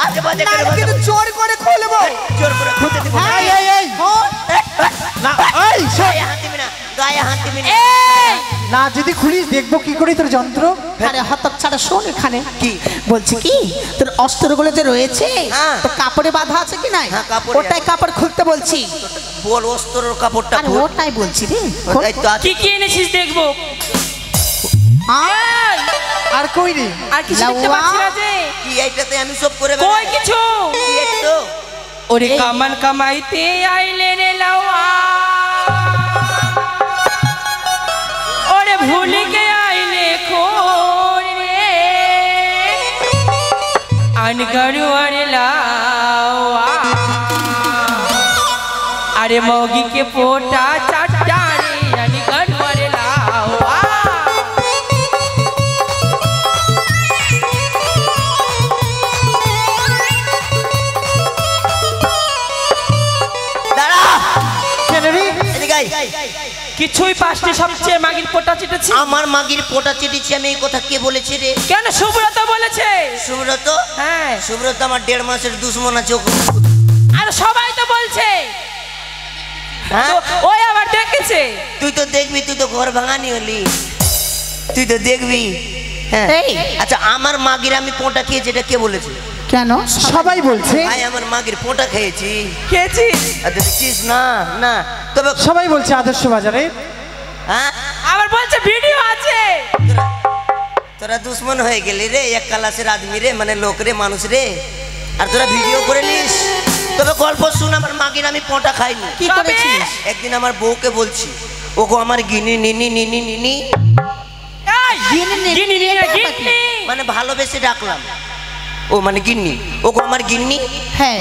আজে বাজে না কেন ভাষা কিন্তু বলছিস? চোর করে খুলবো। জোর করে খুঁজে দিব। এই, এই, এই, শোন। না এই শোন, গায়ে হাত দিবি না, গায়ে হাত দিবি না। না যদি খুলিস দেখবো কি করে তোর যন্ত্র। আরে হতক ছাড়া শোন, এখানে কি? বলছি কি, তোর অস্ত্রগুলো যে রয়েছে হ্যাঁ। তো কাপড়ে বাঁধা আছে কি নাই? হ্যাঁ, কাপড়ে ওটাই কাপড় খুলতে বলছি। বল অস্ত্রের কাপড়টা আরে খোল। ওটাই বলছি রে, খোল। ওটাই তো আছে। কি কি এনেছিস দেখবো। আয়। আর কই রে? আর কিছু দেখতে লাউয়া। পাচ্ছি না যে। কি এইটাতে আমি সব করে কই বেড়াই? কিছু? কি একটু? ওরে কামান কামাইতে আইলে রে লাউয়া, ওরে ভুলিকে আইলে খোর রে, আনগারু আরে লাউয়া, আরে মৌগিকে পোটা চাটা রে, আনগারু আরে লাউয়া। দাঁড়া, কেন রে? এদিকে আয়। কিছুই পাশটি সবচেয়ে মাগির পোটা চিটেছি। আমার মাগির পোটা চিটিছি আমি, এই কথা কে বলেছে রে? কেন সুব্রত বলেছে? সুব্রত? হ্যাঁ, সুব্রত আমার 1.5 মাসের দুশ্মন আছে। আর সবাই তো বলছে। হ্যাঁ? তো ওই আবার ডেকেছে। তুই তো দেখবি, তুই তো ঘর ভাঙানি হলি, তুই তো দেখবি। হ্যাঁ এই। আচ্ছা, আমার মাগির আমি পোঁটা খেয়েছি, এটা কে বলেছে? কেন? সবাই বলছে, ভাই আমার মাগির পোঁটা খেয়েছি। খেয়েছিস? আর দেখছিস না? না তবে সবাই বলছে আদর্শ বাজারে। হ্যাঁ, আবার বলছে ভিডিও আছে। তোরা দুশ্মন হয়ে গেলি রে, এক ক্লাসের আদমি রে, মানে লোক রে, মানুষ রে, আর তোরা ভিডিও করে নিস। তবে গল্প শুন, আমার মাগির আমি পোঁটা খাইনি। কি করেছিস? একদিন আমার বউকে বলছি, ওগো আমার গিনি নিনি নিনি নিনি, মানে ভালোবেসে ডাকলাম। ও মানে গিন্নি, ওগো আমার গিন্নি। হ্যাঁ।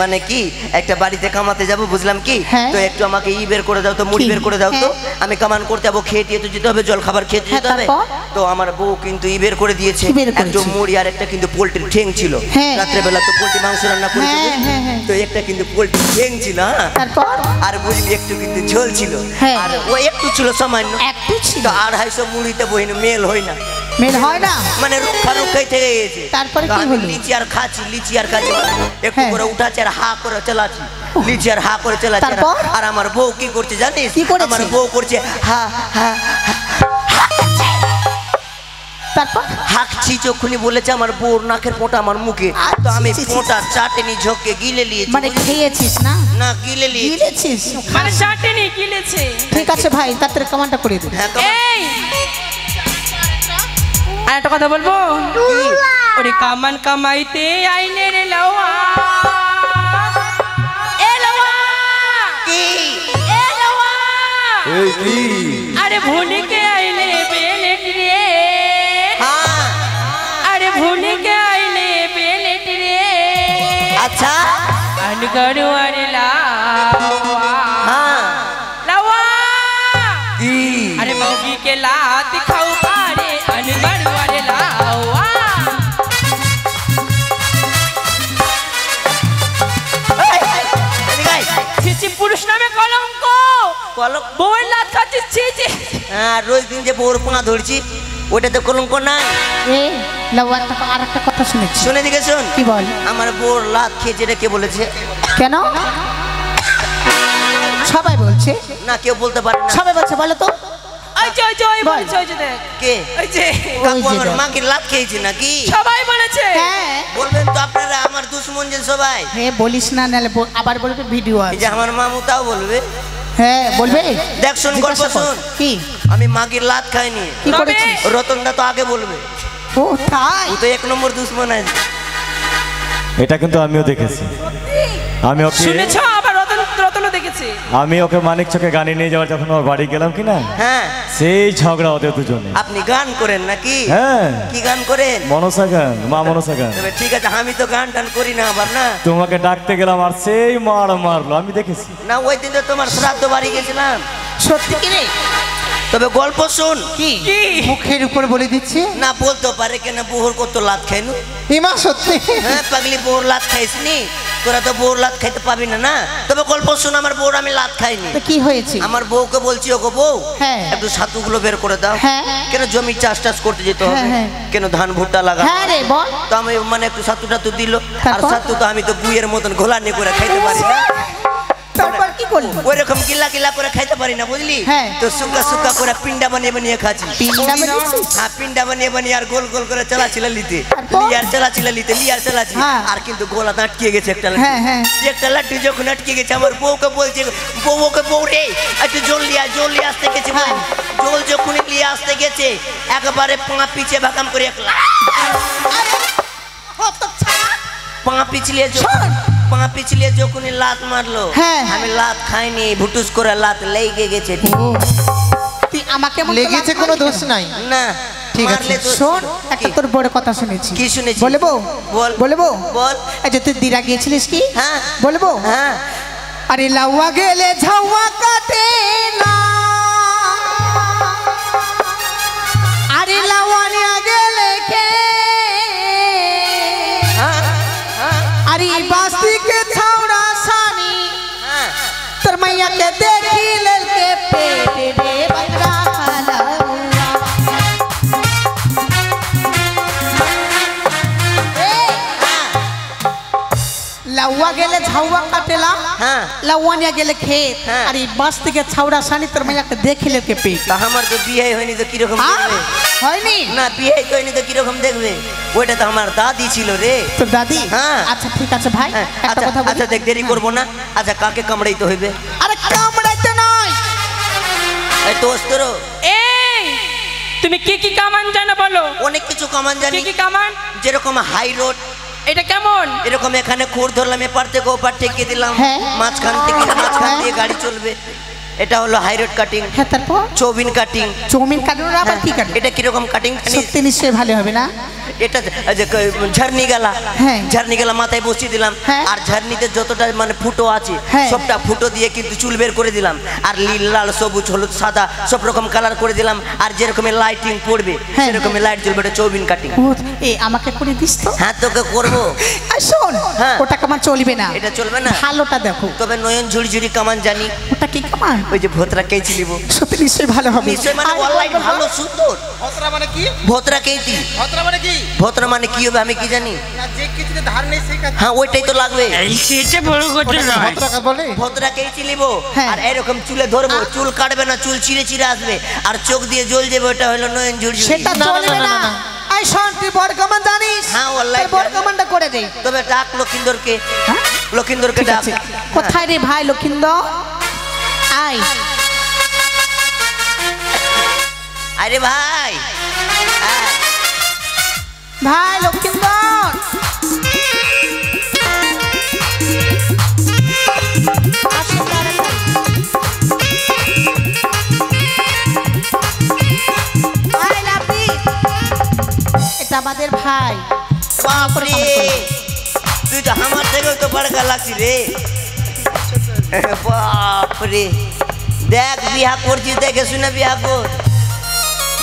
মানে কি একটা বাড়িতে কামাতে যাব, বুঝলাম কি, হ্যাঁ। তো একটু আমাকে ই বের করে দাও তো, মুড়ি কি? বের করে দাও তো, হ্যাঁ। আমি কামান করতে যাবো, খেয়ে দিয়ে তো যেতে হবে, জল খাবার খেতে হ্যাঁ, যেতে হবে। তারপর? তো আমার বউ কিন্তু ই বের করে দিয়েছে, কি বের করেছে? একটু মুড়ি আর একটা কিন্তু পোল্ট্রির ঠ্যাং ছিল। হ্যাঁ। রাত্রেবেলা তো পোল্ট্রি মাংস রান্না করেছে, হ্যাঁ, বুঝলি? হ্যাঁ, হ্যাঁ। তো একটা কিন্তু পোল্ট্রি ঠ্যাং ছিল, হ্যাঁ। তারপর? আর বুঝলি একটু কিন্তু ঝোল ছিল, হ্যাঁ। আর ও একটু ছিল সামান্য, একটু ছিল। তো 250 মুড়িতে বহিন মেল হয় না, মেল হয় না। মানে রক্ষা রক্ষাই থেকে গেছে। তারপরে তো কি আমি হলো? লিচি আর খাচ্ছি, লিচি আর খাচ্ছি, একটু হ্যাঁ। করে উঠাচ্ছে আর হা করে চালাচ্ছি, লিচি আর হা করে চালাচ্ছি। তারপর? আর আমার বউ কি করছে জানিস? কি করেছে? আমার বউ করছে হা হা তারপর? হাঁকছি, যখনই বলেছে আমার বউর নাকের পোঁটা আমার মুখে, তো আমি ছি, ছি, ছি। পোঁটা চাটেনি ঝোঁকে গিলে নিয়েছি। মানে খেয়েছিস না? না, গিলে নিয়েছি। গিলেছিস? মানে চাটেনি গিলেছে। ঠিক আছে ভাই, তাড়াতাড়ি কামানটা করে দে। হ্যাঁ, এই আর একটা কথা বলবো, ওরে কামান কামাইতে আইনে রে লাওয়া, এ লাওয়া, কি? এ লাওয়া, এই কি? আরে ভুলিকে আইলে বেলেট রে, হ্যাঁ, আরে ভুলিকে আইলে বেলেট রে, আচ্ছা, আনগড়ু আরে লাওয়া, হ্যাঁ, লাওয়া, কি? अरे मौगी के लात खाऊ पारे अनगढ़ वाले लावा এদিকে আয়। छिछि पुरुष नामे कलंक কলম। बोल लात खाचिस छिछि হ্যাঁ, রোজ দিন যে বউর পোঙা ধরছি, ওটা তো কলঙ্ক নাই। এ লাউয়া, আর একটা কথা শুনেছি। শুনে দিকে শোন, কি বল? আমার বউর লাত খেয়েছে, এটা কে বলেছে? কেন? সবাই বলছে, না, কেউ বলতে পারে না। সবাই বলছে, বলো তো। ওই যে ওই যে ওই বল। বলছে ওই যে দেখ কে? ওই যে কাকু ওই যে আমার দেখ। মাকে লাত খেয়েছে নাকি? সবাই বলেছে হ্যাঁ। বলবেন তো আপনারা আমার দুশ্মন যে সবাই। হে বলিস না, নাহলে আবার বলবে ভিডিও এই আছে। যে আমার মামু তাও বলবে। হ্যাঁ বলবে। দেখ শোন, গল্প জিজ্ঞাসা কর। শোন। কি? আমি মাগির লাত খাইনি। কি তবে? করেছিস? রতনদা তো আগে বলবে, ও তাই? ও তো 1 নম্বর দুশ্মন আছে। এটা কিন্তু আমিও দেখেছি। আমি ওকে শুনেছ? আবার রতন রতনও দেখেছে। আমি ওকে মানিক চকে গাড়ি নিয়ে যাওয়ার যখন ওর বাড়ি গেলাম কি না, হ্যাঁ, সেই ঝগড়া ওদের দুজনে। আপনি গান করেন নাকি? হ্যাঁ, কি গান করেন? মনসা গান, মা মনসা গান। তবে ঠিক আছে, আমি তো গান টান করি না আবার, না। তোমাকে ডাকতে গেলাম আর সেই মারলো, আমি দেখেছি। না, ওই দিন তো তোমার শ্রাদ্ধ বাড়ি গেছিলাম। সত্যি কি রে? তবে গল্প শোন। কি? কি মুখের উপর বলে দিচ্ছে। না, বলতে পারে কেন, বহুর কত লাত খাইনু। ইমা সত্যি? হ্যাঁ, পাগলি, বউর লাত খাইসনি, তোরা তো বউর লাত খাইতে পাবি না। না, তবে গল্প শোন, আমার বউর আমি লাত খাইনি। তো কি হয়েছে? আমার বউকে বলছি, ওগো বউ, হ্যাঁ। একটু ছাতুগুলো বের করে দাও। হ্যাঁ। কেন জমি চাষ টাস করতে যেতে হবে, হ্যাঁ, হ্যাঁ। কেন ধান ভুট্টা লাগা। হ্যাঁ রে বল। তো আমি মানে একটু ছাতু টাতু দিল, আর তারপর? ছাতু তো আমি তো গুইয়ের মতন ঘোলানি করে খাইতে পারি না, তারপর কি করলি? ওই রকম গিলা গিলা করে খাইতে পারি না, বুঝলি? হ্যাঁ। তো সুকা সুকা করে পিন্ডা বানিয়ে বানিয়ে খাচ্ছি। পিন্ডা বানিয়েছিস? হ্যাঁ, পিন্ডা বানিয়ে বানিয়ে আর গোল গোল করে চালাচ্ছিল লিতে, তারপর? লিয়ার চালাচ্ছিল লিতে, লিয়ার চালাচ্ছি। হ্যাঁ। আর কিন্তু গোলা তো আটকে গেছে একটা লাঠি। হ্যাঁ, হ্যাঁ। একটা লাঠি যখন আটকে গেছে, আমার বউকে বলছে, বউকে বউ রে, একটু জল লিয়ে আসতে গেছে। হ্যাঁ। জল যখন নিয়ে আসতে গেছে, একবারে পা পিছে ভাকাম করে একলা পা পিছলিয়ে পা পিছলিয়ে যখন লাত মারলো, হ্যাঁ। আমি লাত খাইনি, ভুটুস করে লাত লেগে গেছে। ও, তুই আমাকে বলতে লেগেছে, লাগ কোনো মারলি দোষ কেন? নাই। না, ঠিক আছে, মারলে তো- শোন, একটা কি? তোর বড় কথা শুনেছি। কি শুনেছিস? বলবো? বল। বলবো? বল। এই যে তুই দিরা গিয়েছিলিস কি? হ্যাঁ। বলবো? হ্যাঁ। আরে লাউয়া গেলে ঝাউয়া কাটে না, আরে লাউয়ানিয়া গেলে কে, হ্যাঁ, হ্যাঁ, আরে বাস্তিকে ছাউড়া সানি, হ্যাঁ। তোর मैया के देखी ललके पेटे रे बकरा खालाउआ। लाउआ गेले झाउआ काटेला, हाँ। लाउआनिया गेले खेत, हाँ। अरे बस्त के छाउड़ा सानी তোর मैया के देखी ललके पेट। তা আমার তো বিয়ে হয়নি, তো কিরকম हाँ? দেখবে? হয়নি? না, বিয়ে হয়নি তো কিরকম দেখবে? ওইটা তো আমার দাদি ছিল রে। তোর দাদি? হ্যাঁ। আচ্ছা ঠিক আছে ভাই, হ্যাঁ, একটা আচ্ছা কথা বলি। আচ্ছা, দেখ দেরি করবো না। আচ্ছা, কাকে কামড়াইতে হইবে? আরে কামড়াইতে নয়, এই তোস্তরো এই তুমি কি কি কামান জানো বলো? অনেক কিছু কামান কি জানি, কি কামান? যেরকম হাই রোড, এটা কেমন? এরকম এখানে খুঁড় ধরলাম, এপার থেকে ওপার ঠেকিয়ে দিলাম, হ্যাঁ। মাঝখান দিয়ে গাড়ি চলবে। এটা হলো হাই রোড কাটিং। হ্যাঁ, তারপর চৌবিন কাটিং। চৌমিন কাটানোর আবার কি কাটে? এটা কিরকম কাটিং? সত্যি নিশ্চয়ই ভালো হবে না? এটা যে ঝাড়নি গেলা, হ্যাঁ। ঝাড়নি গেলা মাথায় বসিয়ে দিলাম, হ্যাঁ। আর ঝাড়নিতে যতটা মানে ফুটো আছে হ্যাঁ। সবটা ফুটো দিয়ে কিন্তু চুল বের করে দিলাম, আর নীল লাল সবুজ হলুদ সাদা সব রকম কালার করে দিলাম, আর যেরকম লাইটিং পড়বে হ্যাঁ। সেরকম লাইট জ্বলবে। এটা চৌবিন কাটিং। আমাকে করে দিস তো। হ্যাঁ, তোকে করবো। শোন, হ্যাঁ। ওটা কামান চলবে না। এটা চলবে না? ভালোটা দেখো। তবে নয়ন ঝুড়ি কামান জানি। ওটা কি কামান? ওই যে ভোতরা কেচি নিব। সত্যি নিশ্চয়ই ভালো হবে। নিশ্চয় মানে অনলাইন ভালো সুন্দর। ভোতরা মানে কি? ভোতরা কেচি। ভোতরা মানে কি? ভোতরা মানে কি হবে আমি কি জানি। যে কিছুতে ধার নেই সেই কাজ। হ্যাঁ, ওইটাই তো লাগবে। সেটা বড় কথা নয়। টাকা বলে ভোতরা কেচি নিব, হ্যাঁ। আর এরকম চুলে ধরবো, চুল কাটবে না, চুল চিরে চিরে আসবে, আর চোখ দিয়ে জ্বল যাবে। ওটা হলো নয়ন ঝুড়ি। সেটা না, চলবে না, না। না, না। আই শোন, তুই বড় কামান জানিস? হ্যাঁ, অনলাইন তোর বড় কামানটা করে দে। তবে ডাক লক্ষিন্দরকে। হ্যাঁ? লক্ষিন্দরকে ঠিক ডাক। আছে। কোথায় রে ভাই লক্ষিন্দর? আয়। আরে ভাই, আয়। ভাই লক্ষিন্দর। আসো তাড়াতাড়ি। ভাই নাপিত, এটা আমাদের ভাই। বাপরে, তুই তো আমার থেকেও তো বড়কা লাগছি রে। বাপরে, দেখ বিয়া করছিস, দেখে শুনে বিয়া কর,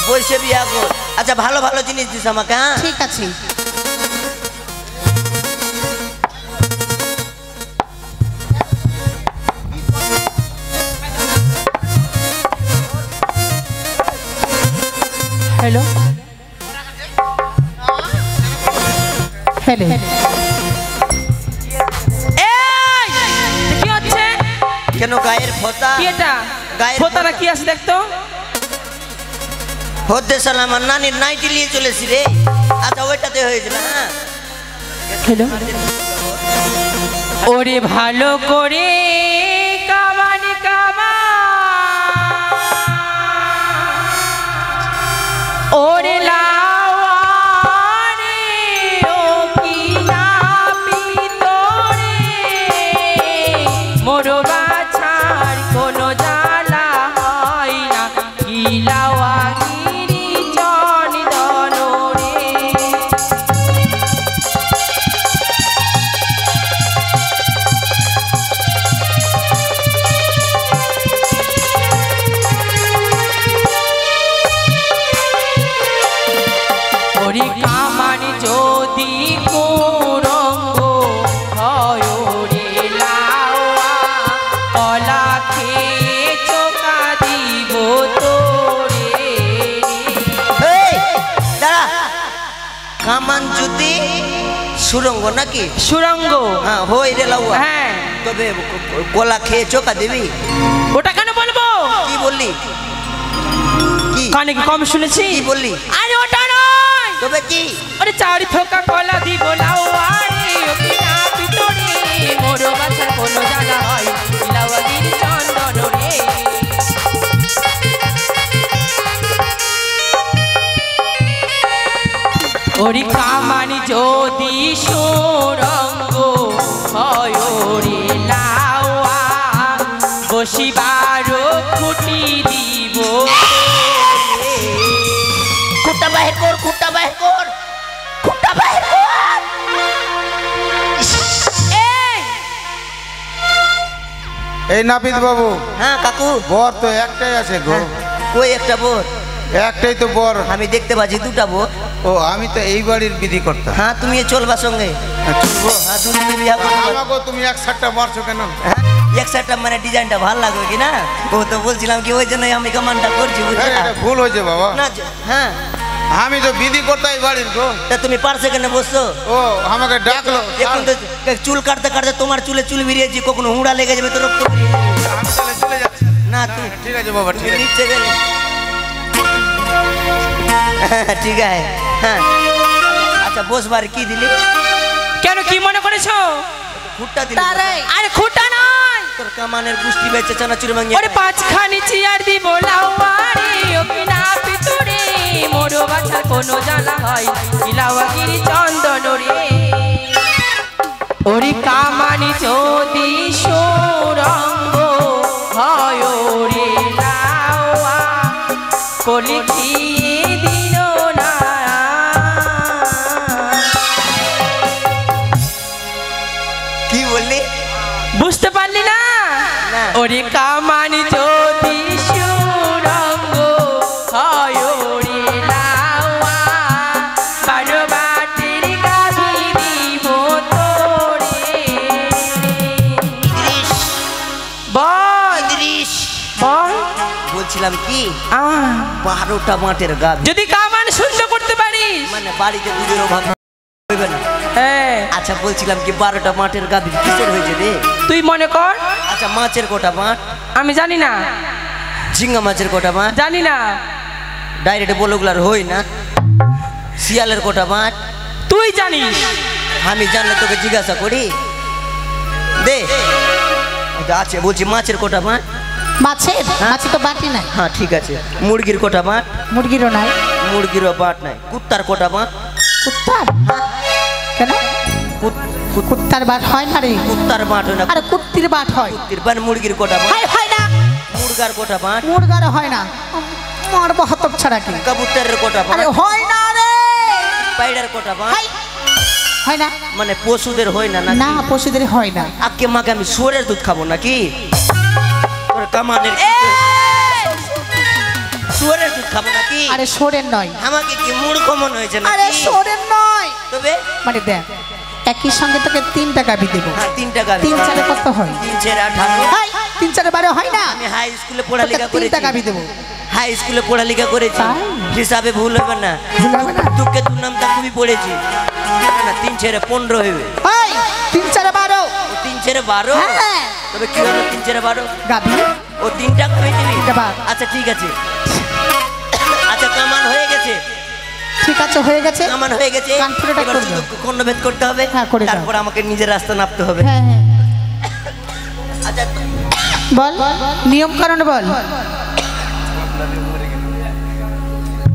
বসে বিয়া কর। আচ্ছা, ভালো ভালো জিনিস দিস আমাকে। হ্যাঁ, ঠিক আছে। Hello hello. এই কি হচ্ছে? কেন গায়ের ফোতা? কি এটা? গায়ের ফোতারা কি আছে দেখতো? হতে সালা আমার নানির নাইটি নিয়ে চলেছি রে। আচ্ছা, ওইটাতে হয়েছিল। হ্যাঁ, হ্যালো। ওরে ভালো করে কামান ওরে লাওয়ারে ও কি নাপিতরে মোর বাছার কোনো জ্বালা হয় না, কি লাওয়াগিরি চন্দন রে। ওরে কামান যদি কুরঙ্গ হয় রে লাওয়া, কলা খেয়ে চোকা দিব তোরে। এই দাঁড়া, কামান যদি সুরঙ্গ নাকি? সুরঙ্গ। হ্যাঁ, হই রে লাউয়া। হ্যাঁ, তবে কলা খেয়ে চোকা দিবি? ওটা কেন বলবো? কি বললি? কি কানে কি কম শুনেছি? কি বললি? আরে ওটা নয়। তবে কি? ওরে চারি থোকা কলা দিব লাওয়ারে ও কি নাপিতরে মোর বাছার কোনো জ্বালা হয়, লাওয়াগিরি চন্দন রে। ওরে কামান যদি সুরঙ্গ হয় রে লাওয়া, বসিবার খুঁটি দিব তোরে। খুঁটা বাহির কর, খুঁটা বাহির কর, খুঁটা বাহির কর। এই এই নাপিত বাবু, হ্যাঁ কাকু। বর তো একটাই আছে গো। কই একটা বোর? একটাই তো বর। আমি দেখতে পাচ্ছি দুটা বোর। ও, আমি তো এই বাড়ির বিধি করতাম। হ্যাঁ, তুমি চলবা সঙ্গে। চলবো। হ্যাঁ, দুজনে বিয়া করবো। আমাকে তুমি এক সাতটা মারছো কেন? হ্যাঁ, এক সাইডটা মানে ডিজাইনটা ভালো লাগবে কি না? ও তো বলছিলাম কি ওই জন্যই আমি কামানটা করছি, বুঝলি? এটা ভুল হয়েছে বাবা। না, হ্যাঁ। আমি তো বিধি করতাম এই বাড়ির গো। তা তুমি পারছে কেন বসছো? ও আমাকে ডাকলো। এখন তো চুল কাটতে কাটতে তোমার চুলে চুল বেরিয়েছি, কখনো হুঁড়া লেগে যাবে তো রক্ত বেরিয়ে যাবে। আমি তাহলে চলে যাচ্ছি। না তুই ঠিক আছে বাবা, ঠিক আছে। নিচে গেলে ঠিক আছে। হ্যাঁ, আচ্ছা বসবার কি দিলি? কেন কি মনে করেছো? খুঁটটা দিলি? আরে খুঁটা নয়, তোর কামানের গুষ্টি বেচে চানাচুর ভাঙিয়ে। ওরে পাঁচখানি চেয়ার দিব লাওয়ারে ও কি নাপিতরে মোর বাছার কোনো জ্বালা হয়, লাওয়াগিরি চন্দন রে। কামানি যদি সুরঙ্গ হয় রে লাওয়া কলি দিন না। কি বললি? বুঝতে পারলি না? ওরে কামানি যদি সুরঙ্গ হয় রে লাওয়া বারো বাটির গাভী দিব তোরে। বল বল। বলছিলাম কি 12টা মাঠের গাভী যদি কামান শূন্য করতে পারিস মানে বাড়িতে দুধের অভাব হইবে না। হ্যাঁ আচ্ছা বলছিলাম কি 12টা মাঠের গাভী কিসের হয়েছে রে? তুই মনে কর। আচ্ছা মাছের কটা মাঠ? আমি জানি না। ঝিঙ্গা মাছের কটা মাঠ? জানি না। ডাইরেক্ট বলগুলার হই না। শিয়ালের কটা মাঠ? তুই জানিস। আমি জানলে তোকে জিজ্ঞাসা করি দে। আছে বলছি মাছের কটা মাঠ? মাছের মাছে তো বাটি নাই। হ্যাঁ ঠিক আছে। মুরগির কটা মাঠ? মুরগিরও নাই। মুরগিরও বাট নাই। কুত্তার কটা মাঠ? কুত্তার কেন? কুত্তার বাট হয় না রে। কুত্তার বাট হয় না। আরে কুত্তির বাট হয়। কুত্তির বাট। মুরগির কটা মাঠ? হয় না। মুরগার কটা মাঠ? মুরগার হয় না। মারবো হাতক ছাড়া কি। কবুতরের কটা মাঠ? আরে হয় না রে। পায়রার কটা মাঠ? হয় না। মানে পশুদের হয় না? না পশুদের হয় না। আজকে মাকে আমি শুয়োরের দুধ খাবো নাকি? তোর কামানের শুয়োরের দুধ খাবো নাকি? আরে সোরের নয়। আমাকে কি মূর্খ মনে হয়েছে আরে নাকি? সোরের নয়। তবে মানে দেখ একই সঙ্গে তোকে 3টা গাভী দেবো। হ্যাঁ 3টা গাভী। 3 4 কত হয়? 3 4 18। 3 4 12 হয় না। আমি হাই স্কুলে পড়ালেখা করেছি। 3টা গাভী দেবো। হাই স্কুলে পড়ালেখা করেছি। হিসাবে ভুল হবে না। ভুল হবে না। তোকে তোর নামটা খুবই পড়েছি না। 3 4 15 হবে। 3 4 12। ও 3 4 12? হ্যাঁ। তবে কি হলো 3 4 12? গাভী ও 3টা কই দিবি? বাবা। আচ্ছা ঠিক আছে। আচ্ছা কামান হয়ে গেছে। ঠিক আছে হয়ে গেছে। কামান হয়ে গেছে। কান ফুটোটা এবার করবে। শুধু কর্ণভেদ করতে হবে। হ্যাঁ, করে দাও। তারপর আমাকে নিজের রাস্তা নাপতে হবে। হ্যাঁ হ্যাঁ আচ্ছা বল নিয়ম কারণ বল।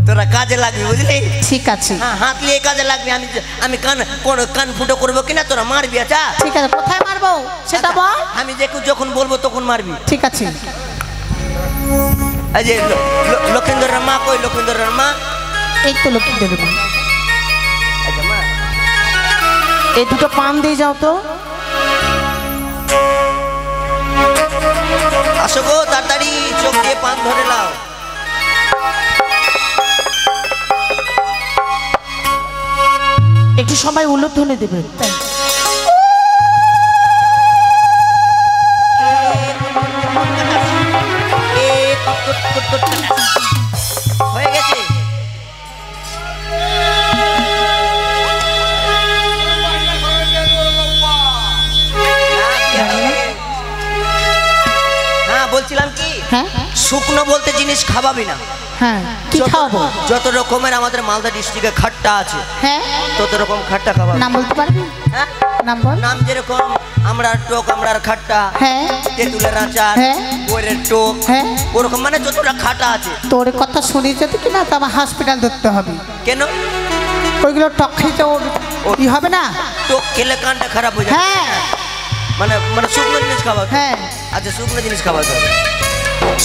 তোরা কাজে লাগবি বুঝলি? ঠিক আছে। হ্যাঁ হাত নিয়ে কাজে লাগবি। আমি কান ফুটো করবো কিনা তোরা মারবি। আচ্ছা ঠিক আছে কোথায় মারবো সেটা বল। আমি যখন বলবো তখন মারবি। ঠিক আছে। এই যে লক্ষেন্দ্রের মা কই? লক্ষেন্দ্রের মা এই তো লক্ষ্মী দেবে না। আচ্ছা মা এই দুটো পান দিয়ে যাও তো। আসো গো তাড়াতাড়ি চোখ দিয়ে পান ধরে নাও। একটু সময় উলুধ্বনি দেবেন। হয়ে গেছে। হ্যাঁ বলছিলাম কি হ্যাঁ শুকনো বলতে জিনিস খাওয়াবি না। হ্যাঁ কি খাওয়াবো? যত রকমের আমাদের মালদা ডিস্ট্রিক্টে খাট্টা আছে হ্যাঁ তত রকম খাট্টা খাওয়াবি। নাম বলতে পারবি? হ্যাঁ নাম বল। নাম যেরকম আমরার টোক, আমরার খাট্টা, হ্যাঁ তেঁতুলের আচার, হ্যাঁ বইয়ের টোক, হ্যাঁ ওরকম মানে যতটা খাটা আছে। তোর কথা শুনি যদি কিনা তো আমার হসপিটাল ধরতে হবে। কেন? ওইগুলো টক খেতে ওর ই হবে না। টোক খেলে কানটা খারাপ হয়ে যাবে। হ্যাঁ মানে মানে শুকনো জিনিস খাওয়া। হ্যাঁ আচ্ছা শুকনো জিনিস খাওয়াতে হবে।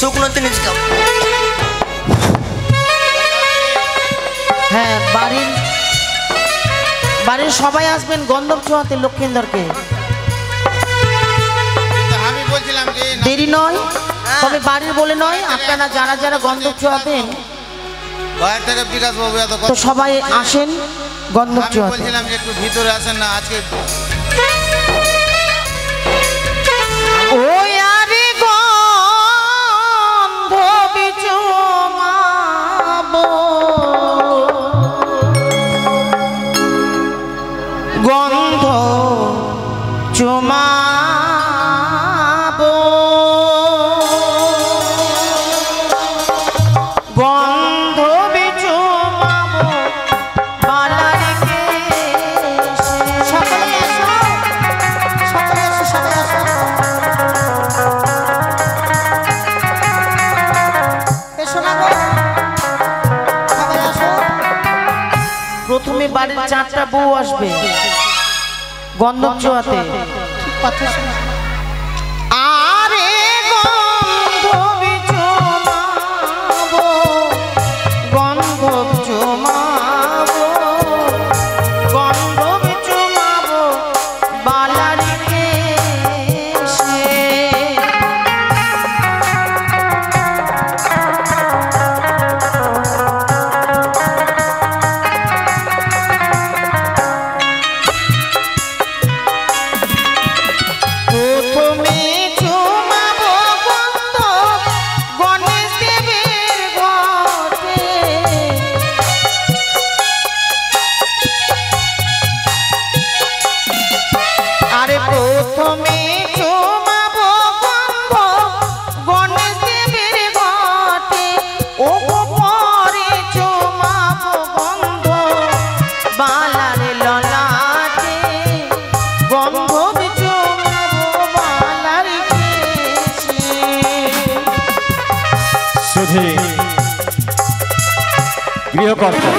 শুকনো জিনিস খাওয়া। হ্যাঁ বাড়ির সবাই আসবেন গন্ধব ছোঁয়াতে লক্ষেন্দরকে। কিন্তু আমি বলছিলাম যে দেরি নয়, তবে বাড়ির বলে নয়, আপনারা যারা যারা গন্ধব ছোঁয়াতেন বাইরে থেকে বিকাশ বাবু এত তো সবাই আসেন গন্ধব আমি ছোঁয়াতে। বলছিলাম যে একটু ভিতরে আসেন না আজকে। ওই আরে গন্ধব চুমাবো, গন্ধ চুমাবো, গন্ধ চুমাবো বালার কেশে। সকলে এসো, সকলে এসো, সকলে এসো। এসো না গো, সকলে এসো। প্রথমে বাড়ির 4টা বউ আসবে, গন্ধব চুয়াতে আরে গন্ধব চুমাবো গন্ধব চুমাবো গন্ধব চুমাবো বালার কেশে প্রথমে চুমাবো গন্ধব গণেশ দেবের ঘটে আরে প্রথমে চুমাবো গন্ধব গণেশ দেবের ঘটে ও পরে চুমাবো গন্ধ বালার ললাটে গন্ধব চুমাবো বালার কেশে শুধু গৃহকর্তা